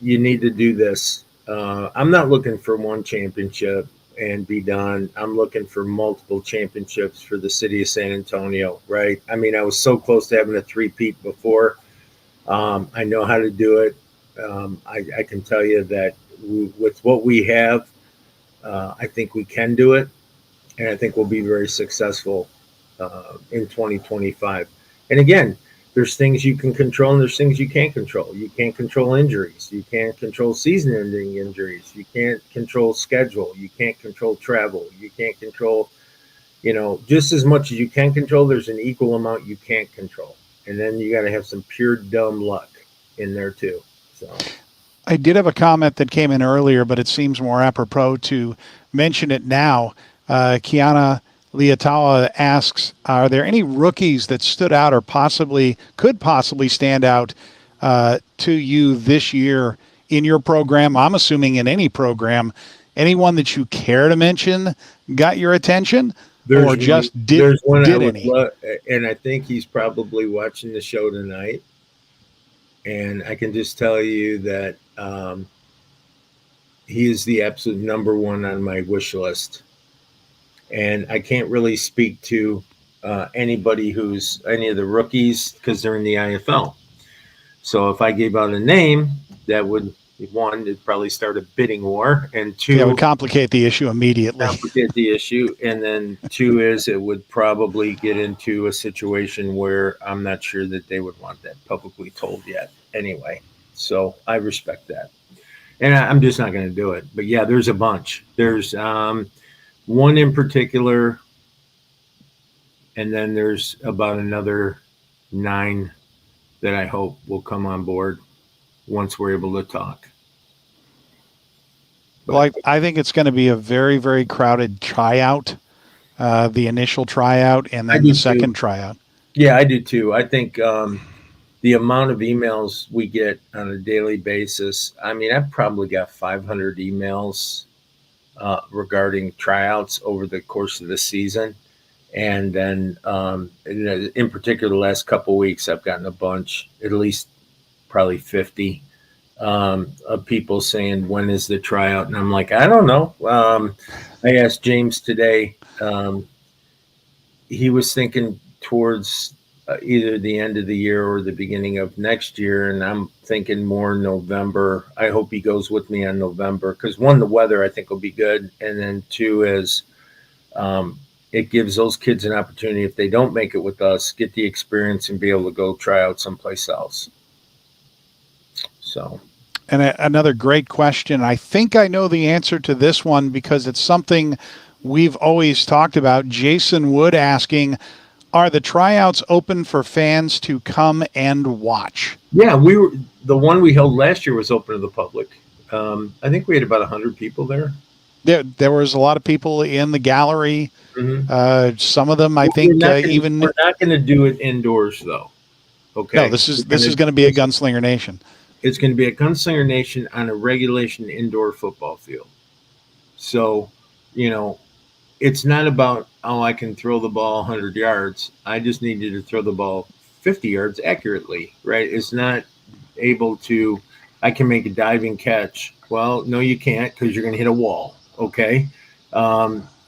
you need to do this. I'm not looking for one championship and be done. I'm looking for multiple championships for the city of San Antonio, right? I mean, I was so close to having a three-peat before. I know how to do it. I can tell you that with what we have, I think we can do it. And I think we'll be very successful in 2025. And again, there's things you can control and there's things you can't control. You can't control injuries. You can't control season-ending injuries. You can't control schedule. You can't control travel. You can't control, just as much as you can control, there's an equal amount you can't control. And then you got to have some pure dumb luck in there too. So I did have a comment that came in earlier, but it seems more apropos to mention it now. Kiana Liatawa asks, are there any rookies that stood out or could possibly stand out to you this year in your program? I'm assuming in any program. Anyone that you care to mention got your attention? There's one I would love, and I think he's probably watching the show tonight. And I can just tell you that he is the absolute number one on my wish list. And I can't really speak to anybody who's any of the rookies because they're in the IFL. So if I gave out a name, that would, one, it'd probably start a bidding war, and two, that would complicate the issue immediately. And then two is it would probably get into a situation where I'm not sure that they would want that publicly told yet anyway. So I respect that. And I'm just not going to do it. But yeah, there's a bunch. There's one in particular, and then there's about another 9 that I hope will come on board once we're able to talk. Well, I think it's going to be a very, very crowded tryout, the initial tryout and then the second tryout. Yeah, I do too. I think the amount of emails we get on a daily basis, I mean, I've probably got 500 emails regarding tryouts over the course of the season. And then in particular, the last couple of weeks, I've gotten a bunch, at least probably 50 of people saying, when is the tryout? And I'm like, I don't know. I asked James today. He was thinking towards either the end of the year or the beginning of next year. And I'm thinking more November. I hope he goes with me on November because one, the weather I think will be good. And then two is it gives those kids an opportunity, if they don't make it with us, get the experience and be able to go try out someplace else. So. And another great question. I think I know the answer to this one because it's something we've always talked about. Jason Wood asking, are the tryouts open for fans to come and watch? Yeah, the one we held last year was open to the public. I think we had about 100 people there. There was a lot of people in the gallery. Mm-hmm. Some of them, I think, even we're not going to do it indoors though. Okay. No, this is going to be a Gunslinger Nation. It's going to be a Gunslinger Nation on a regulation indoor football field. So, it's not about, I can throw the ball 100 yards. I just need you to throw the ball 50 yards accurately, right? It's not able to, I can make a diving catch. Well, no, you can't because you're going to hit a wall, okay?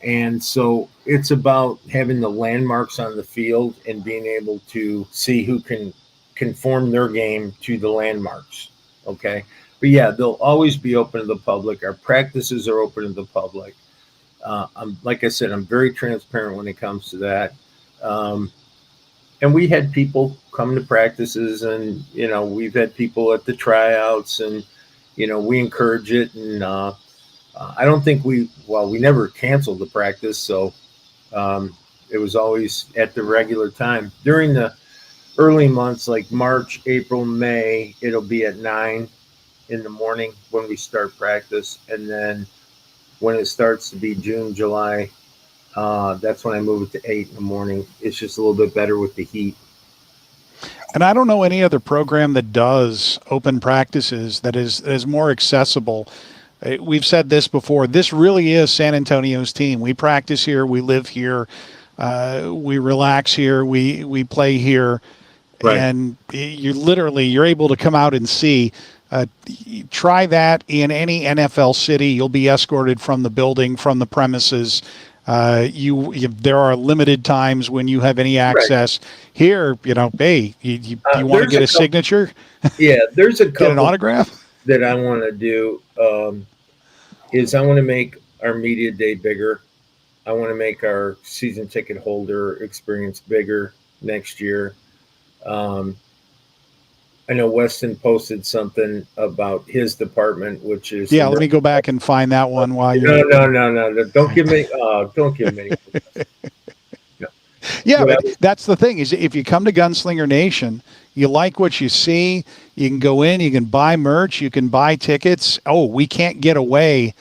And so it's about having the landmarks on the field and being able to see who can conform their game to the landmarks, okay? But yeah, they'll always be open to the public. Our practices are open to the public. Like I said, I'm very transparent when it comes to that. And we had people come to practices and, we've had people at the tryouts and, we encourage it. And I don't think we never canceled the practice. So it was always at the regular time. During the early months, like March, April, May, it'll be at 9 in the morning when we start practice. And then when it starts to be June, July, that's when I move it to 8 in the morning. It's just a little bit better with the heat. And I don't know any other program that does open practices that is more accessible. We've said this before. This really is San Antonio's team. We practice here. We live here. We relax here. We play here. Right. And you're able to come out and see. Try that in any NFL city. You'll be escorted from the building, from the premises. There are limited times when you have any access. Right. Here, hey, you want to get a signature? Yeah, there's a couple get an autograph that I want to do. Is I want to make our media day bigger. I want to make our season ticket holder experience bigger next year. I know Weston posted something about his department, which is let me go back and find that one while you're. No. Don't give me. Don't give me. No. Yeah, but that's the thing is if you come to Gunslinger Nation, you like what you see. You can go in, you can buy merch, you can buy tickets. Oh, we can't get away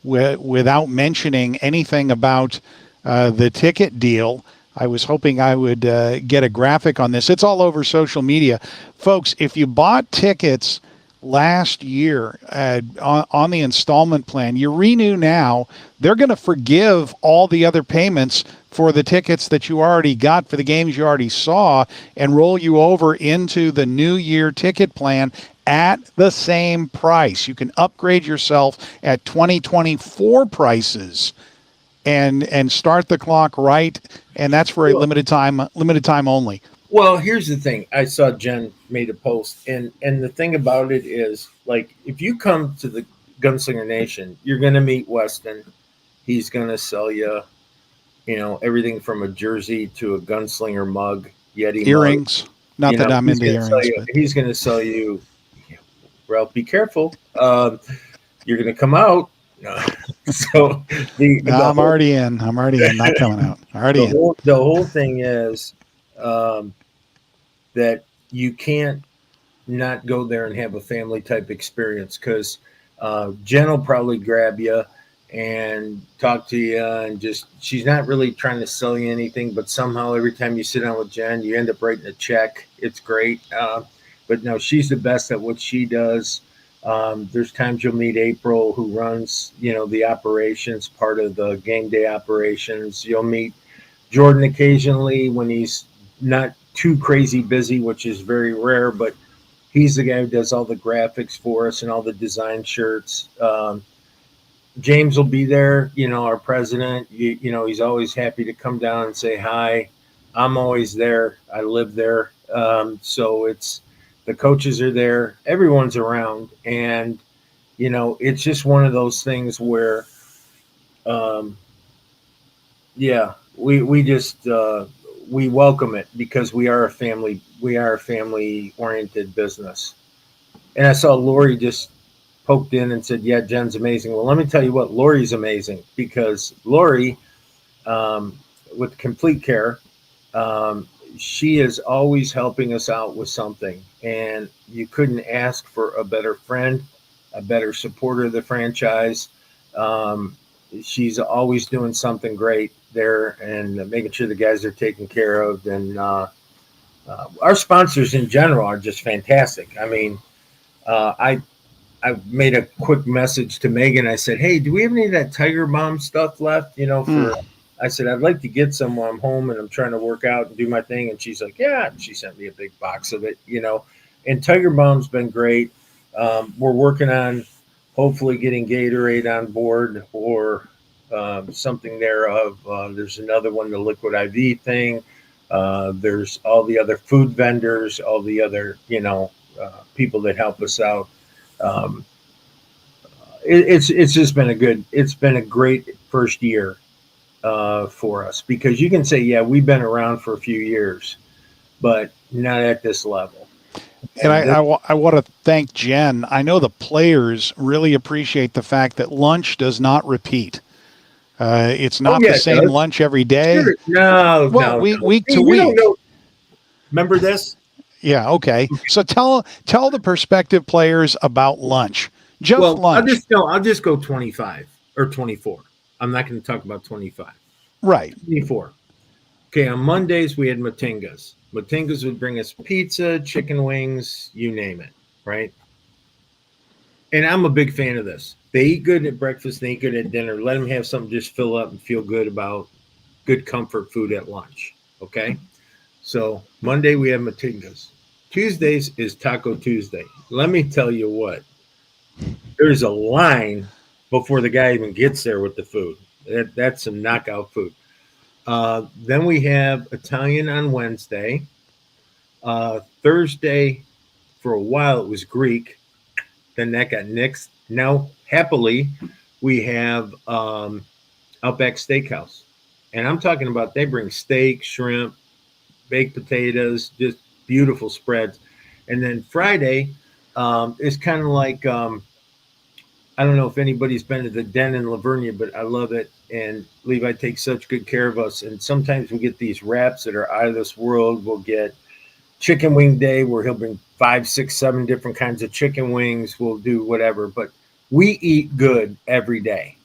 without mentioning anything about the ticket deal. I was hoping I would get a graphic on this. It's all over social media. Folks, if you bought tickets last year on the installment plan, you renew now, they're going to forgive all the other payments for the tickets that you already got for the games you already saw and roll you over into the new year ticket plan at the same price. You can upgrade yourself at 2024 prices and start the clock right, and that's for a limited time only. Well, here's the thing. I saw Jen made a post, and the thing about it is, like, if you come to the Gunslinger Nation, you're going to meet Weston. He's going to sell you, everything from a jersey to a Gunslinger mug, Yeti earrings. Mug. Not that I'm into earrings. He's going to sell you, Ralph, be careful. You're going to come out. So I'm already in. Not coming out. The whole thing is that you can't not go there and have a family type experience because Jen will probably grab you and talk to you and she's not really trying to sell you anything, but somehow every time you sit down with Jen, you end up writing a check. It's great. But no, she's the best at what she does. There's times you'll meet April who runs, the operations, part of the game day operations. You'll meet Jordan occasionally when he's not too crazy busy, which is very rare, but he's the guy who does all the graphics for us and all the design shirts. James will be there, our president, he's always happy to come down and say hi. I'm always there. I live there. So it's the coaches are there, everyone's around. And, it's just one of those things where, um, yeah, we just, we welcome it because we are a family oriented business. And I saw Lori just poked in and said, yeah, Jen's amazing. Well, let me tell you what, Lori's amazing because Lori, um, with Complete Care, um, she is always helping us out with something. And you couldn't ask for a better friend, a better supporter of the franchise. Um, she's always doing something great there and making sure the guys are taken care of. And our sponsors in general are just fantastic. I mean, I made a quick message to Megan. I said, "Hey, do we have any of that Tiger Bomb stuff left? I said I'd like to get some while I'm home and I'm trying to work out and do my thing." And she's like, "Yeah." And she sent me a big box of it. And Tiger Bomb's been great. We're working on hopefully getting Gatorade on board or something thereof. There's another one, the Liquid IV thing. There's all the other food vendors, all the other people that help us out. Um, it's just been it's been a great first year for us because you can say, yeah, we've been around for a few years, but not at this level. And I want to thank Jen. I know the players really appreciate the fact that lunch does not repeat. It's not the same lunch every day. Sure. No, well, no, week Hey, to you week. don't know. Remember this? Yeah. Okay. So tell the prospective players about lunch. Just lunch. I'll just go 25 or 24. I'm not going to talk about 25. Right. 24. Okay. On Mondays we had Matingas. Matingas would bring us pizza, chicken wings, you name it. Right. And I'm a big fan of this. They eat good at breakfast. They eat good at dinner. Let them have something just fill up and feel good about good comfort food at lunch. Okay. So Monday we have Matingas. Tuesdays is Taco Tuesday. Let me tell you what, there's a line before the guy even gets there with the food. That's some knockout food. Then we have Italian on Wednesday. Thursday, for a while, it was Greek. Then that got nixed. Now, happily, we have Outback Steakhouse. And I'm talking about they bring steak, shrimp, baked potatoes, just beautiful spreads. And then Friday is kind of like I don't know if anybody's been to the Den in Lavernia, but I love it. And Levi takes such good care of us. And sometimes we get these wraps that are out of this world. We'll get chicken wing day where he'll bring 5, 6, 7 different kinds of chicken wings. We'll do whatever, but we eat good every day.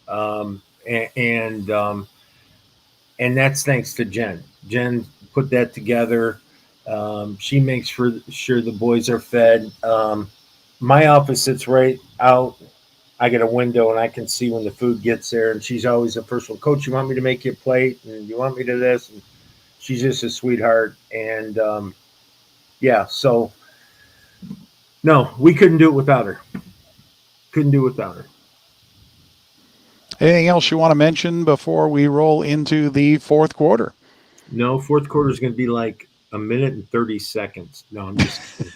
And that's thanks to Jen. Jen put that together. She makes sure the boys are fed. My office sits right out. I get a window and I can see when the food gets there. And she's always the first one. Coach, you want me to make you a plate? And you want me to this? And she's just a sweetheart. And yeah, so no, we couldn't do it without her. Couldn't do it without her. Anything else you want to mention before we roll into the fourth quarter? No, fourth quarter is going to be like a minute and 30 seconds. No, I'm just kidding.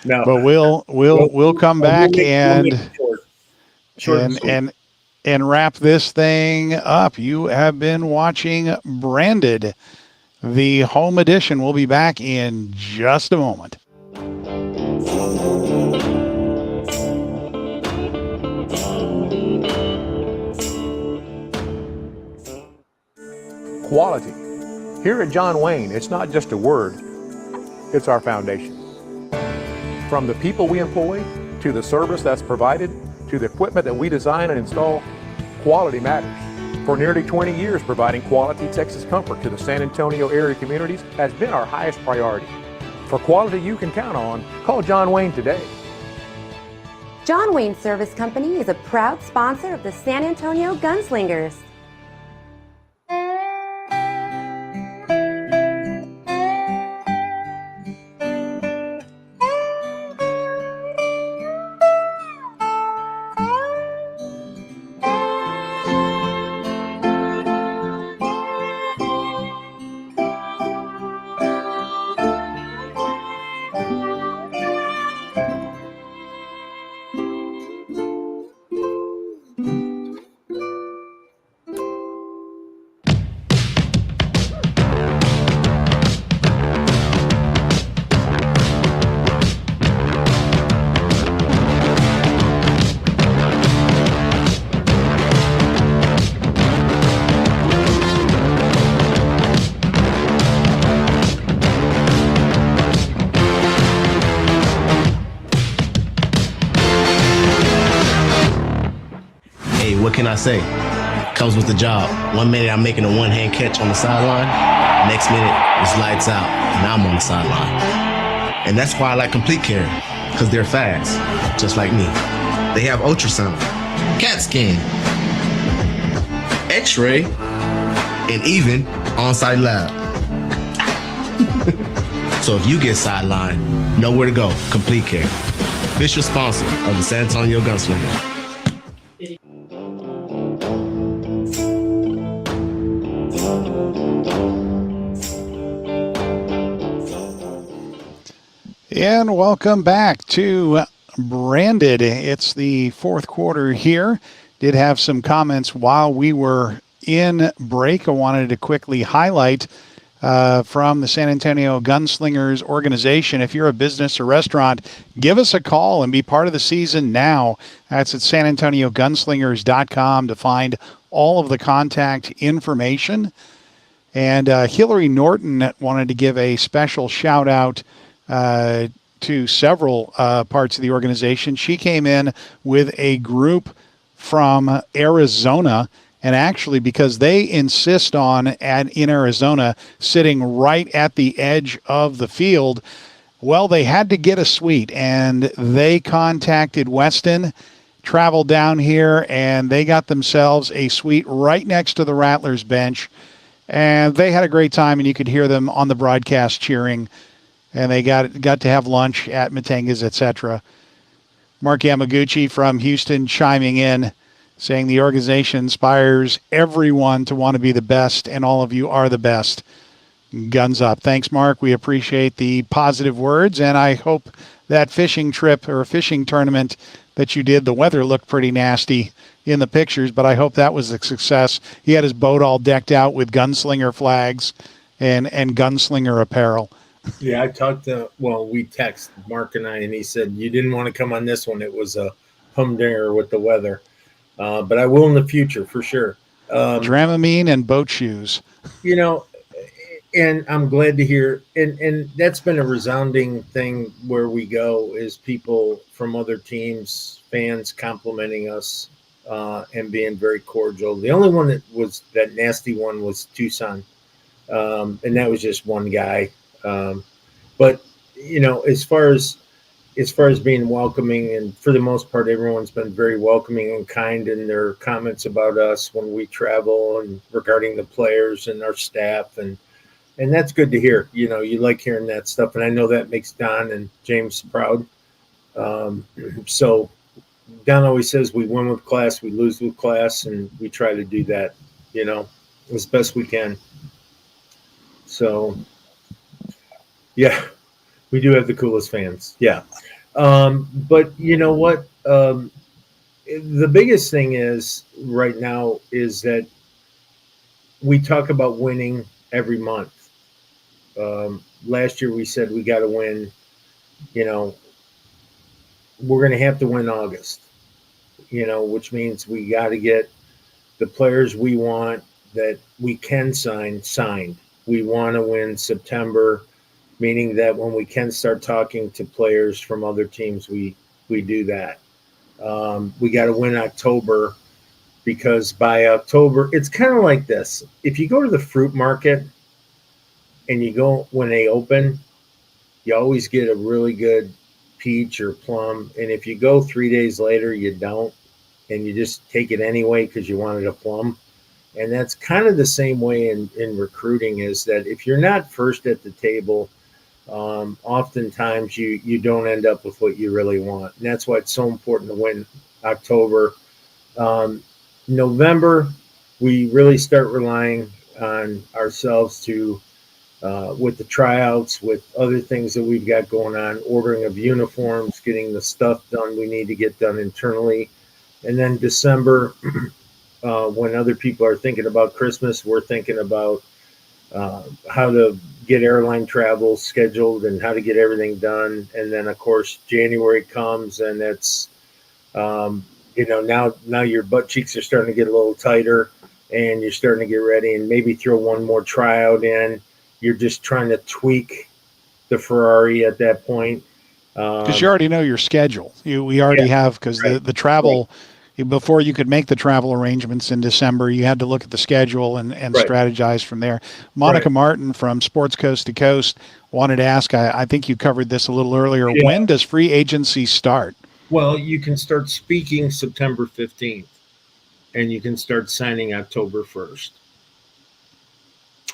No, but we'll come back and wrap this thing up. You have been watching Branded, the home edition. We'll be back in just a moment. Quality. Here at John Wayne, it's not just a word, it's our foundation. From the people we employ, to the service that's provided, to the equipment that we design and install, quality matters. For nearly 20 years, providing quality Texas comfort to the San Antonio area communities has been our highest priority. For quality you can count on, call John Wayne today. John Wayne Service Company is a proud sponsor of the San Antonio Gunslingers. what can I say? Comes with the job. 1 minute I'm making a one-hand catch on the sideline. Next minute it's lights out and I'm on the sideline. And that's why I like Complete Care, because they're fast, just like me. They have ultrasound, CAT scan, X-ray, and even on-site lab. So if you get sidelined, know where to go. Complete Care, official sponsor of the San Antonio Gunslinger. And welcome back to Branded. It's the fourth quarter here. Did have some comments while we were in break. I wanted to quickly highlight from the San Antonio Gunslingers organization. If you're a business or restaurant, give us a call and be part of the season now. That's at sanantoniogunslingers.com to find all of the contact information. And Hillary Norton wanted to give a special shout out to several parts of the organization. She came in with a group from Arizona, and actually because they insist on in Arizona sitting right at the edge of the field, well, they had to get a suite, and they contacted Weston, traveled down here, and they got themselves a suite right next to the Rattlers bench, and they had a great time, and you could hear them on the broadcast cheering. And they got to have lunch at Matanga's, etc. Mark Yamaguchi from Houston chiming in, saying the organization inspires everyone to want to be the best, and all of you are the best. Guns up. Thanks, Mark. We appreciate the positive words, and I hope that fishing trip or fishing tournament that you did, the weather looked pretty nasty in the pictures, but I hope that was a success. He had his boat all decked out with gunslinger flags and gunslinger apparel. Yeah, I talked to, we text Mark and I, and he said, you didn't want to come on this one. It was a humdinger with the weather. But I will in the future for sure. Dramamine and boat shoes. You know, and I'm glad to hear, and that's been a resounding thing where we go is people from other teams, fans complimenting us and being very cordial. The only one that nasty one was Tucson. And that was just one guy. But you know, as far as being welcoming, and for the most part, everyone's been very welcoming and kind in their comments about us when we travel and regarding the players and our staff, and that's good to hear. You know, you like hearing that stuff, and I know that makes Don and James proud. So Don always says we win with class, we lose with class, and we try to do that, you know, as best we can. So yeah, we do have the coolest fans. Yeah. But you know what? The biggest thing is right now is that we talk about winning every month. Last year we said we got to win, you know, we're going to have to win August, you know, which means we got to get the players we want that we can signed. We want to win September, meaning that when we can start talking to players from other teams, we do that. We got to win October, because by October, it's kind of like this. If you go to the fruit market and you go when they open, you always get a really good peach or plum. And if you go 3 days later, you don't, and you just take it anyway because you wanted a plum. And that's kind of the same way in recruiting, is that if you're not first at the table, oftentimes you don't end up with what you really want. And that's why it's so important to win October. November, we really start relying on ourselves to, with the tryouts, with other things that we've got going on, ordering of uniforms, getting the stuff done we need to get done internally. And then December, when other people are thinking about Christmas, we're thinking about how to get airline travel scheduled and how to get everything done. And then, of course, January comes, and it's, you know, now your butt cheeks are starting to get a little tighter, and you're starting to get ready and maybe throw one more tryout in. You're just trying to tweak the Ferrari at that point. Because you already know your schedule. We already have, because the travel before you could make the travel arrangements in December, you had to look at the schedule and Right. strategize from there. Monica Right. Martin from Sports Coast to Coast wanted to ask, I think you covered this a little earlier. Yeah. When does free agency start? Well, you can start speaking September 15th, and you can start signing October 1st.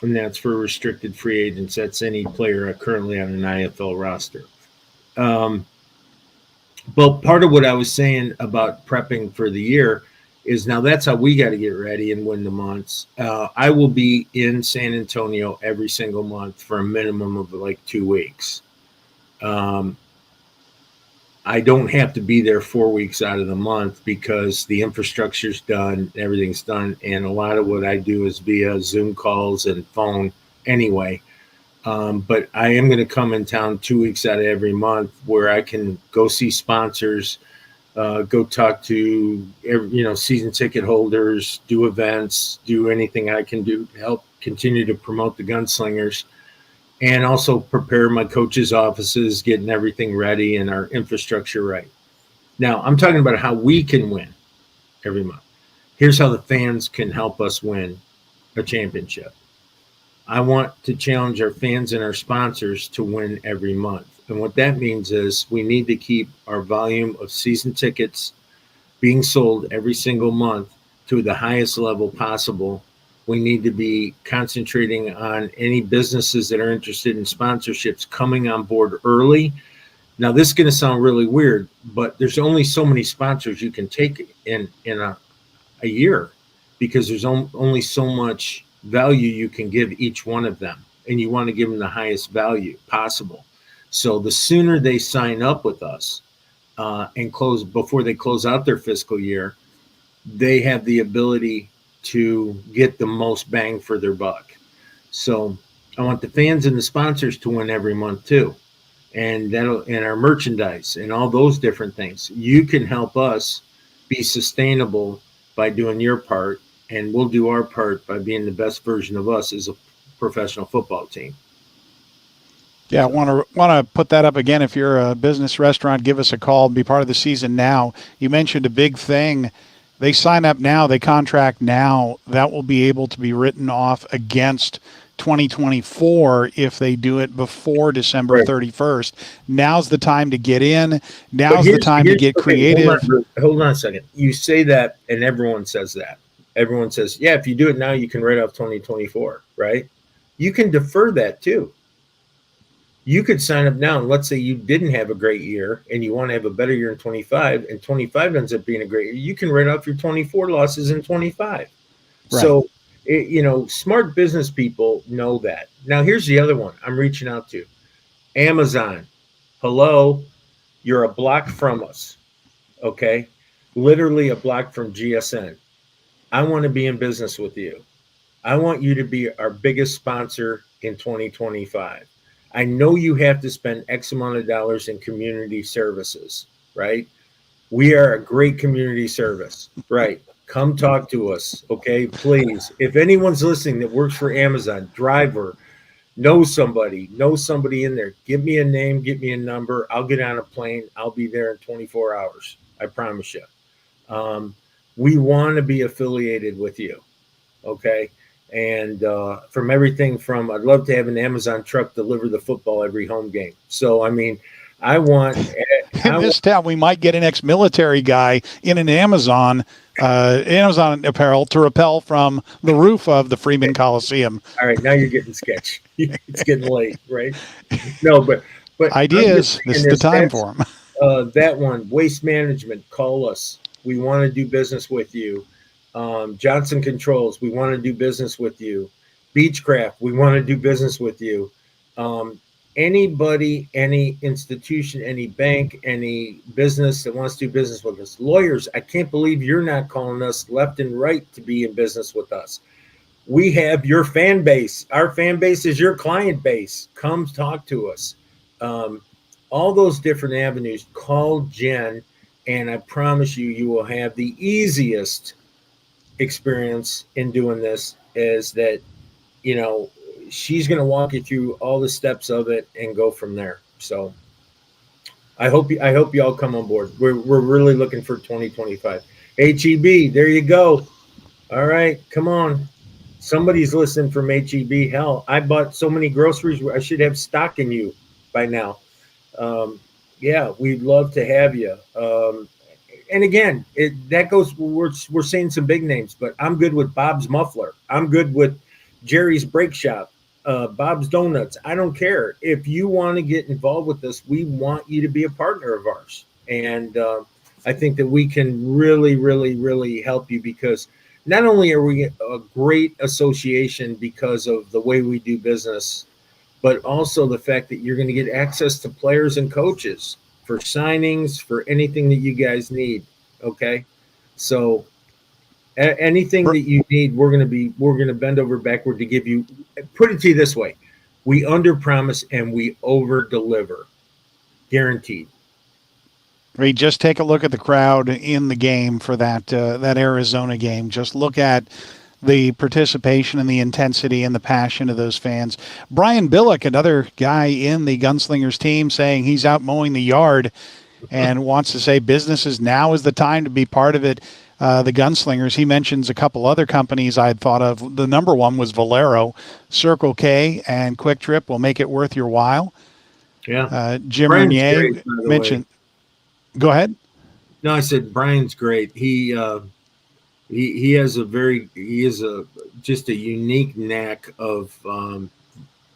And that's for restricted free agents. That's any player currently on an IFL roster. But part of what I was saying about prepping for the year is now that's how we got to get ready and win the months. I will be in San Antonio every single month for a minimum of like 2 weeks. I don't have to be there 4 weeks out of the month because the infrastructure's done, everything's done. And a lot of what I do is via Zoom calls and phone anyway. But I am going to come in town 2 weeks out of every month where I can go see sponsors, go talk to season ticket holders, do events, do anything I can do to help continue to promote the Gunslingers, and also prepare my coaches' offices, getting everything ready and our infrastructure right. Now, I'm talking about how we can win every month. Here's how the fans can help us win a championship. I want to challenge our fans and our sponsors to win every month. And what that means is we need to keep our volume of season tickets being sold every single month to the highest level possible. We need to be concentrating on any businesses that are interested in sponsorships coming on board early. Now, this is going to sound really weird, but there's only so many sponsors you can take in a year because there's only so much value you can give each one of them, and you want to give them the highest value possible. So the sooner they sign up with us and close before they close out their fiscal year, they have the ability to get the most bang for their buck. So I want the fans and the sponsors to win every month too. And our merchandise and all those different things. You can help us be sustainable by doing your part, and we'll do our part by being the best version of us as a professional football team. Yeah, I want to put that up again. If you're a business restaurant, give us a call. Be part of the season now. You mentioned a big thing. They sign up now. They contract now. That will be able to be written off against 2024 if they do it before December 31st. Now's the time to get in. Now's the time to get creative. Hold on a second. You say that, and everyone says that. Everyone says, yeah, if you do it now, you can write off 2024, right? You can defer that too. You could sign up now, and let's say you didn't have a great year and you want to have a better year in 25, and 25 ends up being a great year. You can write off your 24 losses in 25. Right. So, smart business people know that. Now, here's the other one I'm reaching out to. Amazon. Hello, you're a block from us, okay? Literally a block from GSN. I want to be in business with you. I want you to be our biggest sponsor in 2025. I know you have to spend X amount of dollars in community services, right? We are a great community service, right? Come talk to us, okay? Please. If anyone's listening that works for Amazon, driver, knows somebody in there, give me a name, give me a number. I'll get on a plane. I'll be there in 24 hours. I promise you. We want to be affiliated with you, okay? And from everything from, I'd love to have an Amazon truck deliver the football every home game. So, I mean, in this town, we might get an ex-military guy in an Amazon apparel to rappel from the roof of the Freeman Coliseum. All right, now you're getting sketch. It's getting late, right? No, but ideas. This is the time for them. That one, waste management. Call us. We want to do business with you. Johnson Controls, we want to do business with you. Beechcraft, we want to do business with you. Anybody, any institution, any bank, any business that wants to do business with us. Lawyers, I can't believe you're not calling us left and right to be in business with us. We have your fan base. Our fan base is your client base. Come talk to us. All those different avenues. Call Jen, and I promise you, you will have the easiest experience in doing this. Is that, she's going to walk you through all the steps of it and go from there. So I hope you all come on board. We're really looking for 2025. HEB, there you go. All right, come on. Somebody's listening from HEB. Hell, I bought so many groceries. I should have stock in you by now. Yeah, we'd love to have you. And again, that goes. We're saying some big names, but I'm good with Bob's Muffler. I'm good with Jerry's Brake Shop, Bob's Donuts. I don't care if you want to get involved with us. We want you to be a partner of ours, and I think that we can really, really, really help you because not only are we a great association because of the way we do business, but also the fact that you're going to get access to players and coaches for signings, for anything that you guys need. Okay. So anything that you need, we're going to bend over backward to give you, put it to you this way. We under promise and we over deliver, guaranteed. Ray, just take a look at the crowd in the game for that Arizona game. Just look at the participation and the intensity and the passion of those fans. Brian Billick, another guy in the Gunslingers team, saying he's out mowing the yard and wants to say businesses now is the time to be part of it. The Gunslingers, he mentions a couple other companies I had thought of. The number one was Valero, Circle K, and Quick Trip will make it worth your while. Yeah. Jim Brian's Renier great, by the mentioned. way. Go ahead. No, I said Brian's great. He has just a unique knack of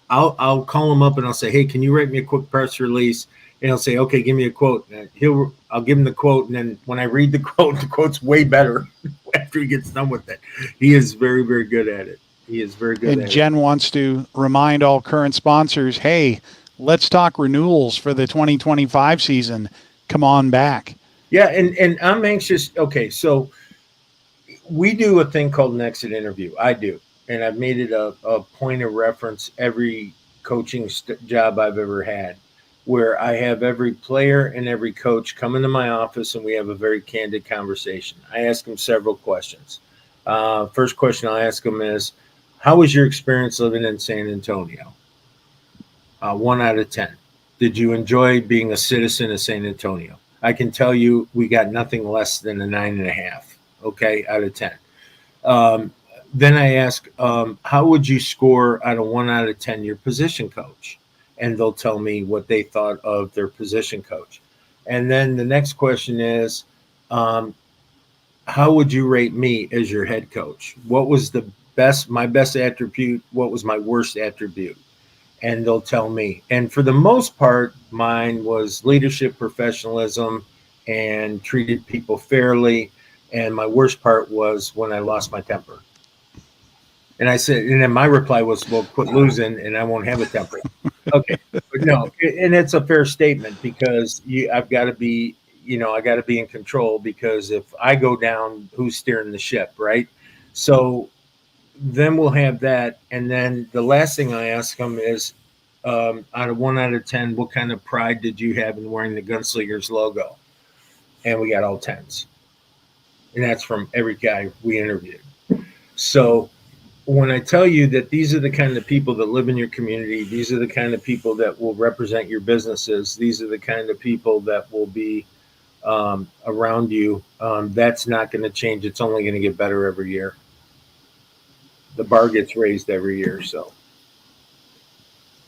I'll call him up and I'll say, hey, can you write me a quick press release? And he'll say, okay, give me a quote. And I'll give him the quote, and then when I read the quote's way better after he gets done with it. He is very, very good at it. He is very good at it. And Jen wants to remind all current sponsors, hey, let's talk renewals for the 2025 season. Come on back. Yeah, and I'm anxious. Okay, so we do a thing called an exit interview. I do. And I've made it a point of reference every coaching job I've ever had, where I have every player and every coach come into my office and we have a very candid conversation. I ask them several questions. First question I ask them is, how was your experience living in San Antonio? 1 out of 10. Did you enjoy being a citizen of San Antonio? I can tell you we got nothing less than a 9.5, okay, out of 10. Then I ask, how would you score out of 1 out of 10 your position coach? And they'll tell me what they thought of their position coach. And then the next question is, how would you rate me as your head coach? What was my best attribute? What was my worst attribute? And they'll tell me. And for the most part, mine was leadership, professionalism, and treated people fairly. And my worst part was when I lost my temper. And I said, and then my reply was, well, quit losing and I won't have a temper. Okay. But no, and it's a fair statement because I've got to be, I got to be in control because if I go down, who's steering the ship, right? So then we'll have that. And then the last thing I ask them is, out of 1 out of 10, what kind of pride did you have in wearing the Gunslingers logo? And we got all 10s. And that's from every guy we interviewed. So when I tell you that these are the kind of people that live in your community, these are the kind of people that will represent your businesses, these are the kind of people that will be around you, that's not going to change. It's only going to get better every year. The bar gets raised every year. So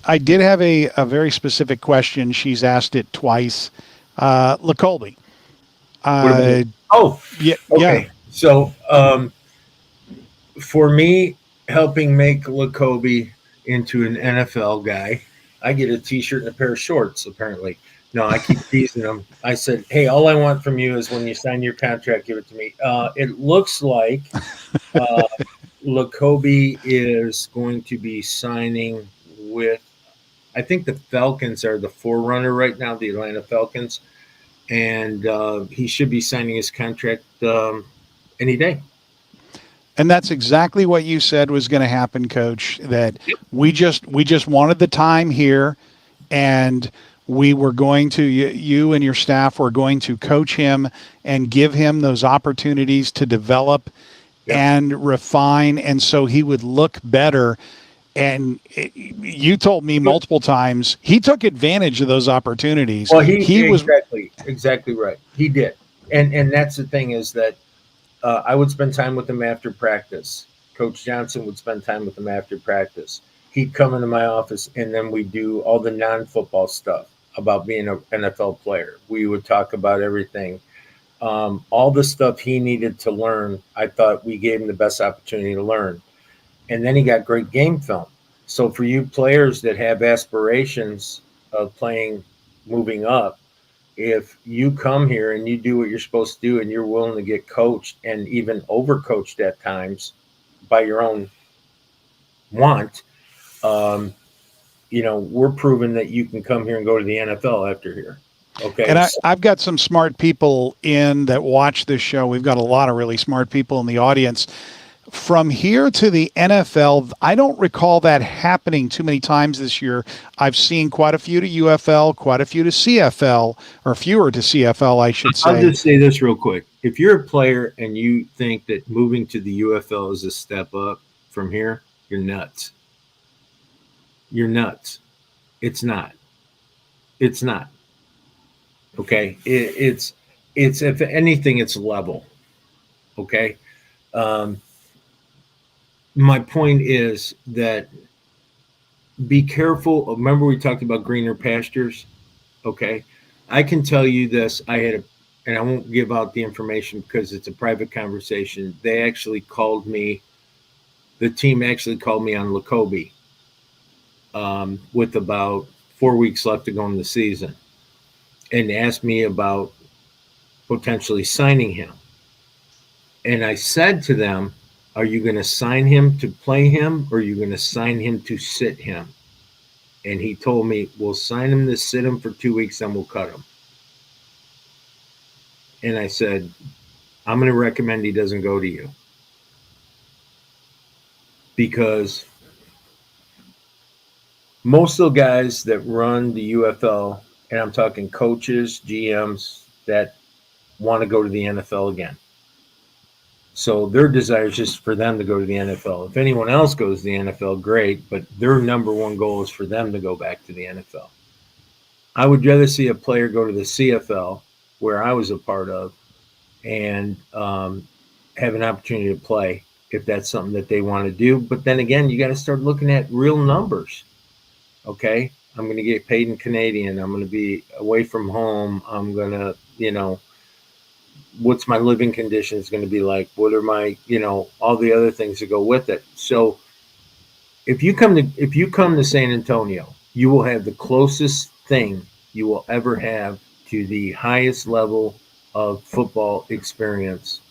I did have a very specific question. She's asked it twice. LeColby. Yeah. Yeah. So for me, helping make LeColby into an NFL guy, I get a T-shirt and a pair of shorts, apparently. No, I keep teasing them. I said, hey, all I want from you is when you sign your contract, give it to me. It looks like LeColby is going to be signing with, I think the Falcons are the forerunner right now, the Atlanta Falcons. And he should be signing his contract any day. And that's exactly what you said was going to happen, Coach, that we just wanted the time here, and we were going to, you and your staff were going to coach him and give him those opportunities to develop and refine, and so he would look better. And you told me multiple times he took advantage of those opportunities. Well, he was exactly right. He did. And that's the thing is that I would spend time with him after practice. Coach Johnson would spend time with him after practice. He'd come into my office, and then we'd do all the non-football stuff about being an NFL player. We would talk about everything. All the stuff he needed to learn, I thought we gave him the best opportunity to learn. And then he got great game film. So for you players that have aspirations of playing, moving up, if you come here and you do what you're supposed to do and you're willing to get coached and even overcoached at times by your own want, we're proving that you can come here and go to the NFL after here. Okay. And I've got some smart people in that watch this show. We've got a lot of really smart people in the audience. From here to the NFL, I don't recall that happening too many times this year. I've seen quite a few to UFL, quite a few to CFL, or fewer to CFL, I should say. I'll just say this real quick. If you're a player and you think that moving to the UFL is a step up from here, you're nuts. You're nuts. It's not. It's not. Okay? It's if anything, it's level. Okay? My point is that be careful. Remember we talked about greener pastures? Okay. I can tell you this. And I won't give out the information because it's a private conversation. They actually called me. The team actually called me on Lacobe with about 4 weeks left to go in the season and asked me about potentially signing him. And I said to them, are you going to sign him to play him, or are you going to sign him to sit him? And he told me, we'll sign him to sit him for 2 weeks, then we'll cut him. And I said, I'm going to recommend he doesn't go to you. Because most of the guys that run the UFL, and I'm talking coaches, GMs, that want to go to the NFL again. So their desire is just for them to go to the NFL. If anyone else goes to the NFL, great, but their number one goal is for them to go back to the NFL. I would rather see a player go to the CFL, where I was a part of, and have an opportunity to play if that's something that they want to do. But then again, you got to start looking at real numbers. Okay, I'm going to get paid in Canadian. I'm going to be away from home. I'm going to, what's my living conditions going to be like? What are my, all the other things that go with it. So if you come to San Antonio, you will have the closest thing you will ever have to the highest level of football experience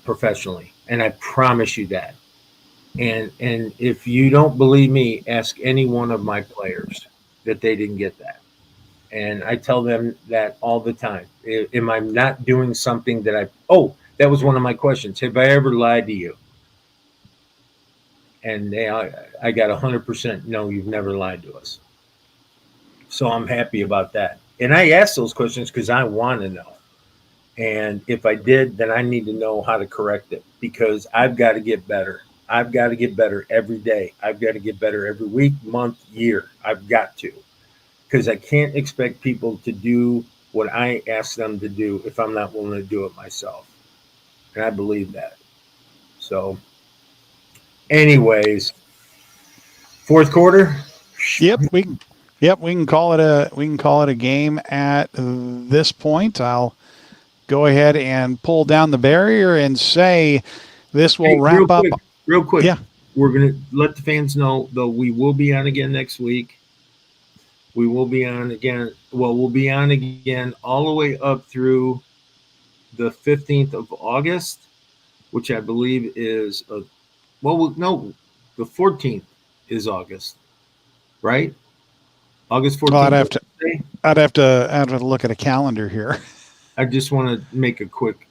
professionally. And I promise you that. And if you don't believe me, ask any one of my players that they didn't get that. And I tell them that all the time. Am I not doing something that that was one of my questions. Have I ever lied to you? And I got 100% no, you've never lied to us. So I'm happy about that. And I ask those questions because I want to know. And if I did, then I need to know how to correct it, because I've got to get better. I've got to get better every day. I've got to get better every week, month, year. I've got to. Because I can't expect people to do what I ask them to do if I'm not willing to do it myself. And I believe that. So, anyways, fourth quarter. Yep, we can call it a game at this point. I'll go ahead and pull down the barrier and say this will wrap up. Real quick. Yeah. We're going to let the fans know, though, we will be on again next week. We will be on again. Well, we'll be on again all the way up through the 15th of August, which I believe is the 14th is August, right? August 14th. Well, I'd have to look at a calendar here. I just want to make a quick.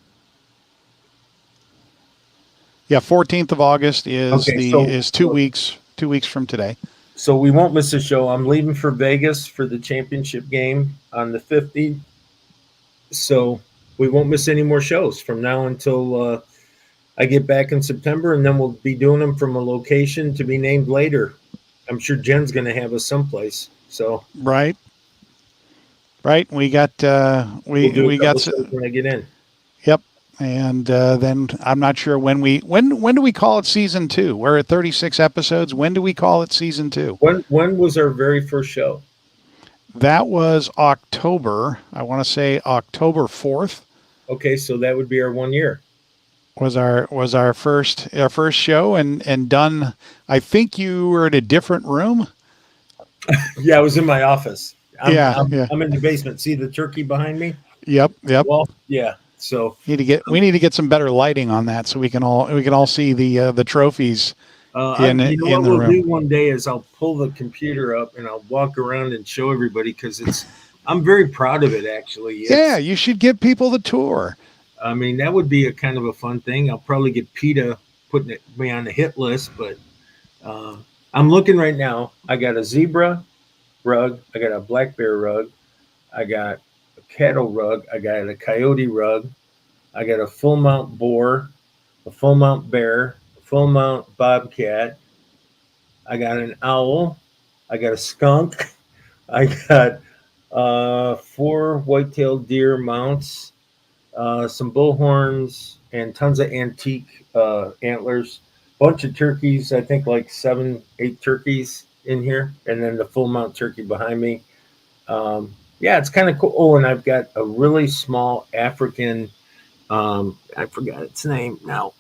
Yeah, 14th of August is 2 weeks. 2 weeks from today. So we won't miss a show. I'm leaving for Vegas for the championship game on the 15th. So we won't miss any more shows from now until I get back in September, and then we'll be doing them from a location to be named later. I'm sure Jen's going to have us someplace. So right. We got we got when I get in. Yep. And then I'm not sure when do we call it season 2? We're at 36 episodes. When do we call it season 2? When was our very first show? That was October. I want to say October 4th. Okay, so that would be our 1 year. Was our first show and done. I think you were in a different room. Yeah, I was in my office. I'm in the basement. See the turkey behind me? Yep. Well, yeah. So we need to get some better lighting on that so we can all see the trophies in what the we'll room. do one day is I'll pull the computer up and I'll walk around and show everybody because I'm very proud of it actually. Yeah, you should give people the tour. I mean, that would be a kind of a fun thing. I'll probably get PETA putting me on the hit list, but I'm looking right now. I got a zebra rug. I got a black bear rug. I got a cattle rug. I got a coyote rug. I got a full mount boar, a full mount bear, a full mount bobcat. I got an owl. I got a skunk. I got 4 white-tailed deer mounts, some bullhorns, and tons of antique antlers. Bunch of turkeys. I think like 7, 8 turkeys in here, and then the full mount turkey behind me. Yeah, it's kind of cool. Oh, and I've got a really small African. I forgot its name now,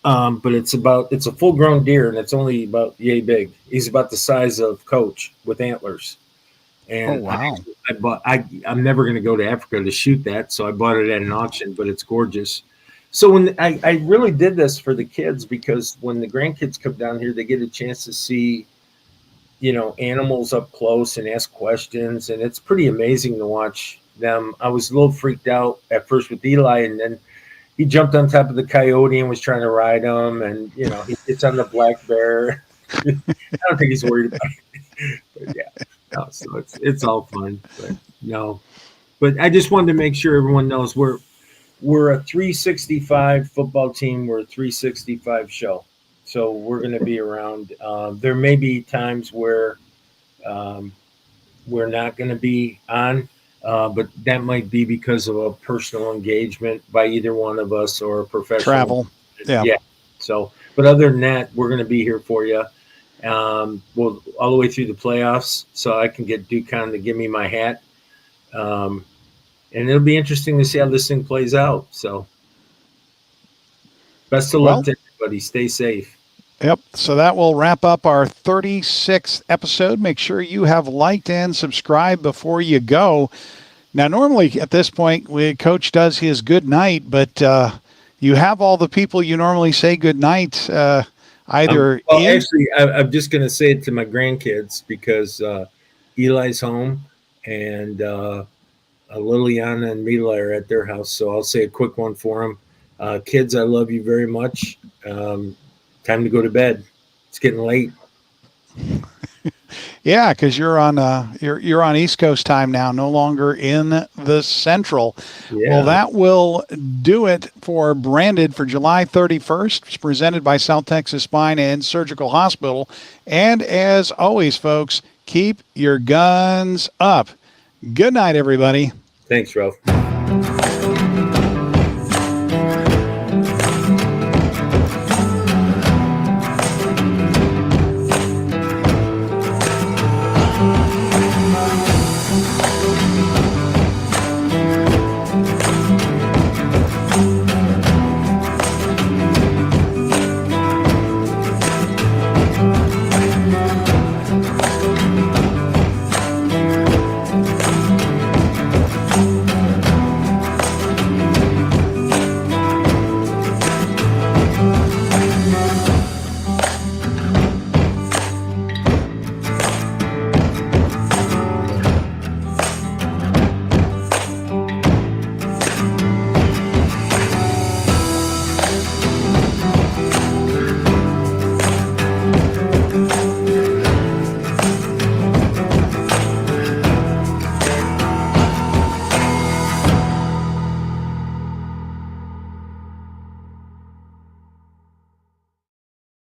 but it's a full grown deer and it's only about yay big. He's about the size of Coach with antlers. And wow! I'm never going to go to Africa to shoot that, so I bought it at an auction. But it's gorgeous. So when I really did this for the kids because when the grandkids come down here, they get a chance to see, animals up close and ask questions, and it's pretty amazing to watch them. I was a little freaked out at first with Eli, and then he jumped on top of the coyote and was trying to ride him, and he gets on the black bear. I don't think he's worried about it, but yeah, no, so it's all fun. But no, but I just wanted to make sure everyone knows we're a 365 football team. We're a 365 show, so we're going to be around. There may be times where we're not going to be on. But that might be because of a personal engagement by either one of us or a professional travel. Yeah. So, but other than that, we're going to be here for you. We'll all the way through the playoffs, so I can get Ducon to give me my hat. And it'll be interesting to see how this thing plays out. So, best of luck to everybody. Stay safe. Yep. So that will wrap up our 36th episode. Make sure you have liked and subscribed before you go. Now, normally at this point, Coach does his good night, but you have all the people you normally say good night. Actually, I'm just going to say it to my grandkids because Eli's home and Liliana and Mila are at their house. So I'll say a quick one for them. Kids, I love you very much. Time to go to bed. It's getting late. Yeah, because you're on East Coast time now, no longer in the Central. Yeah. Well, that will do it for Branded for July 31st. It's presented by South Texas Spine and Surgical Hospital. And as always, folks, keep your guns up. Good night, everybody. Thanks, Ralph.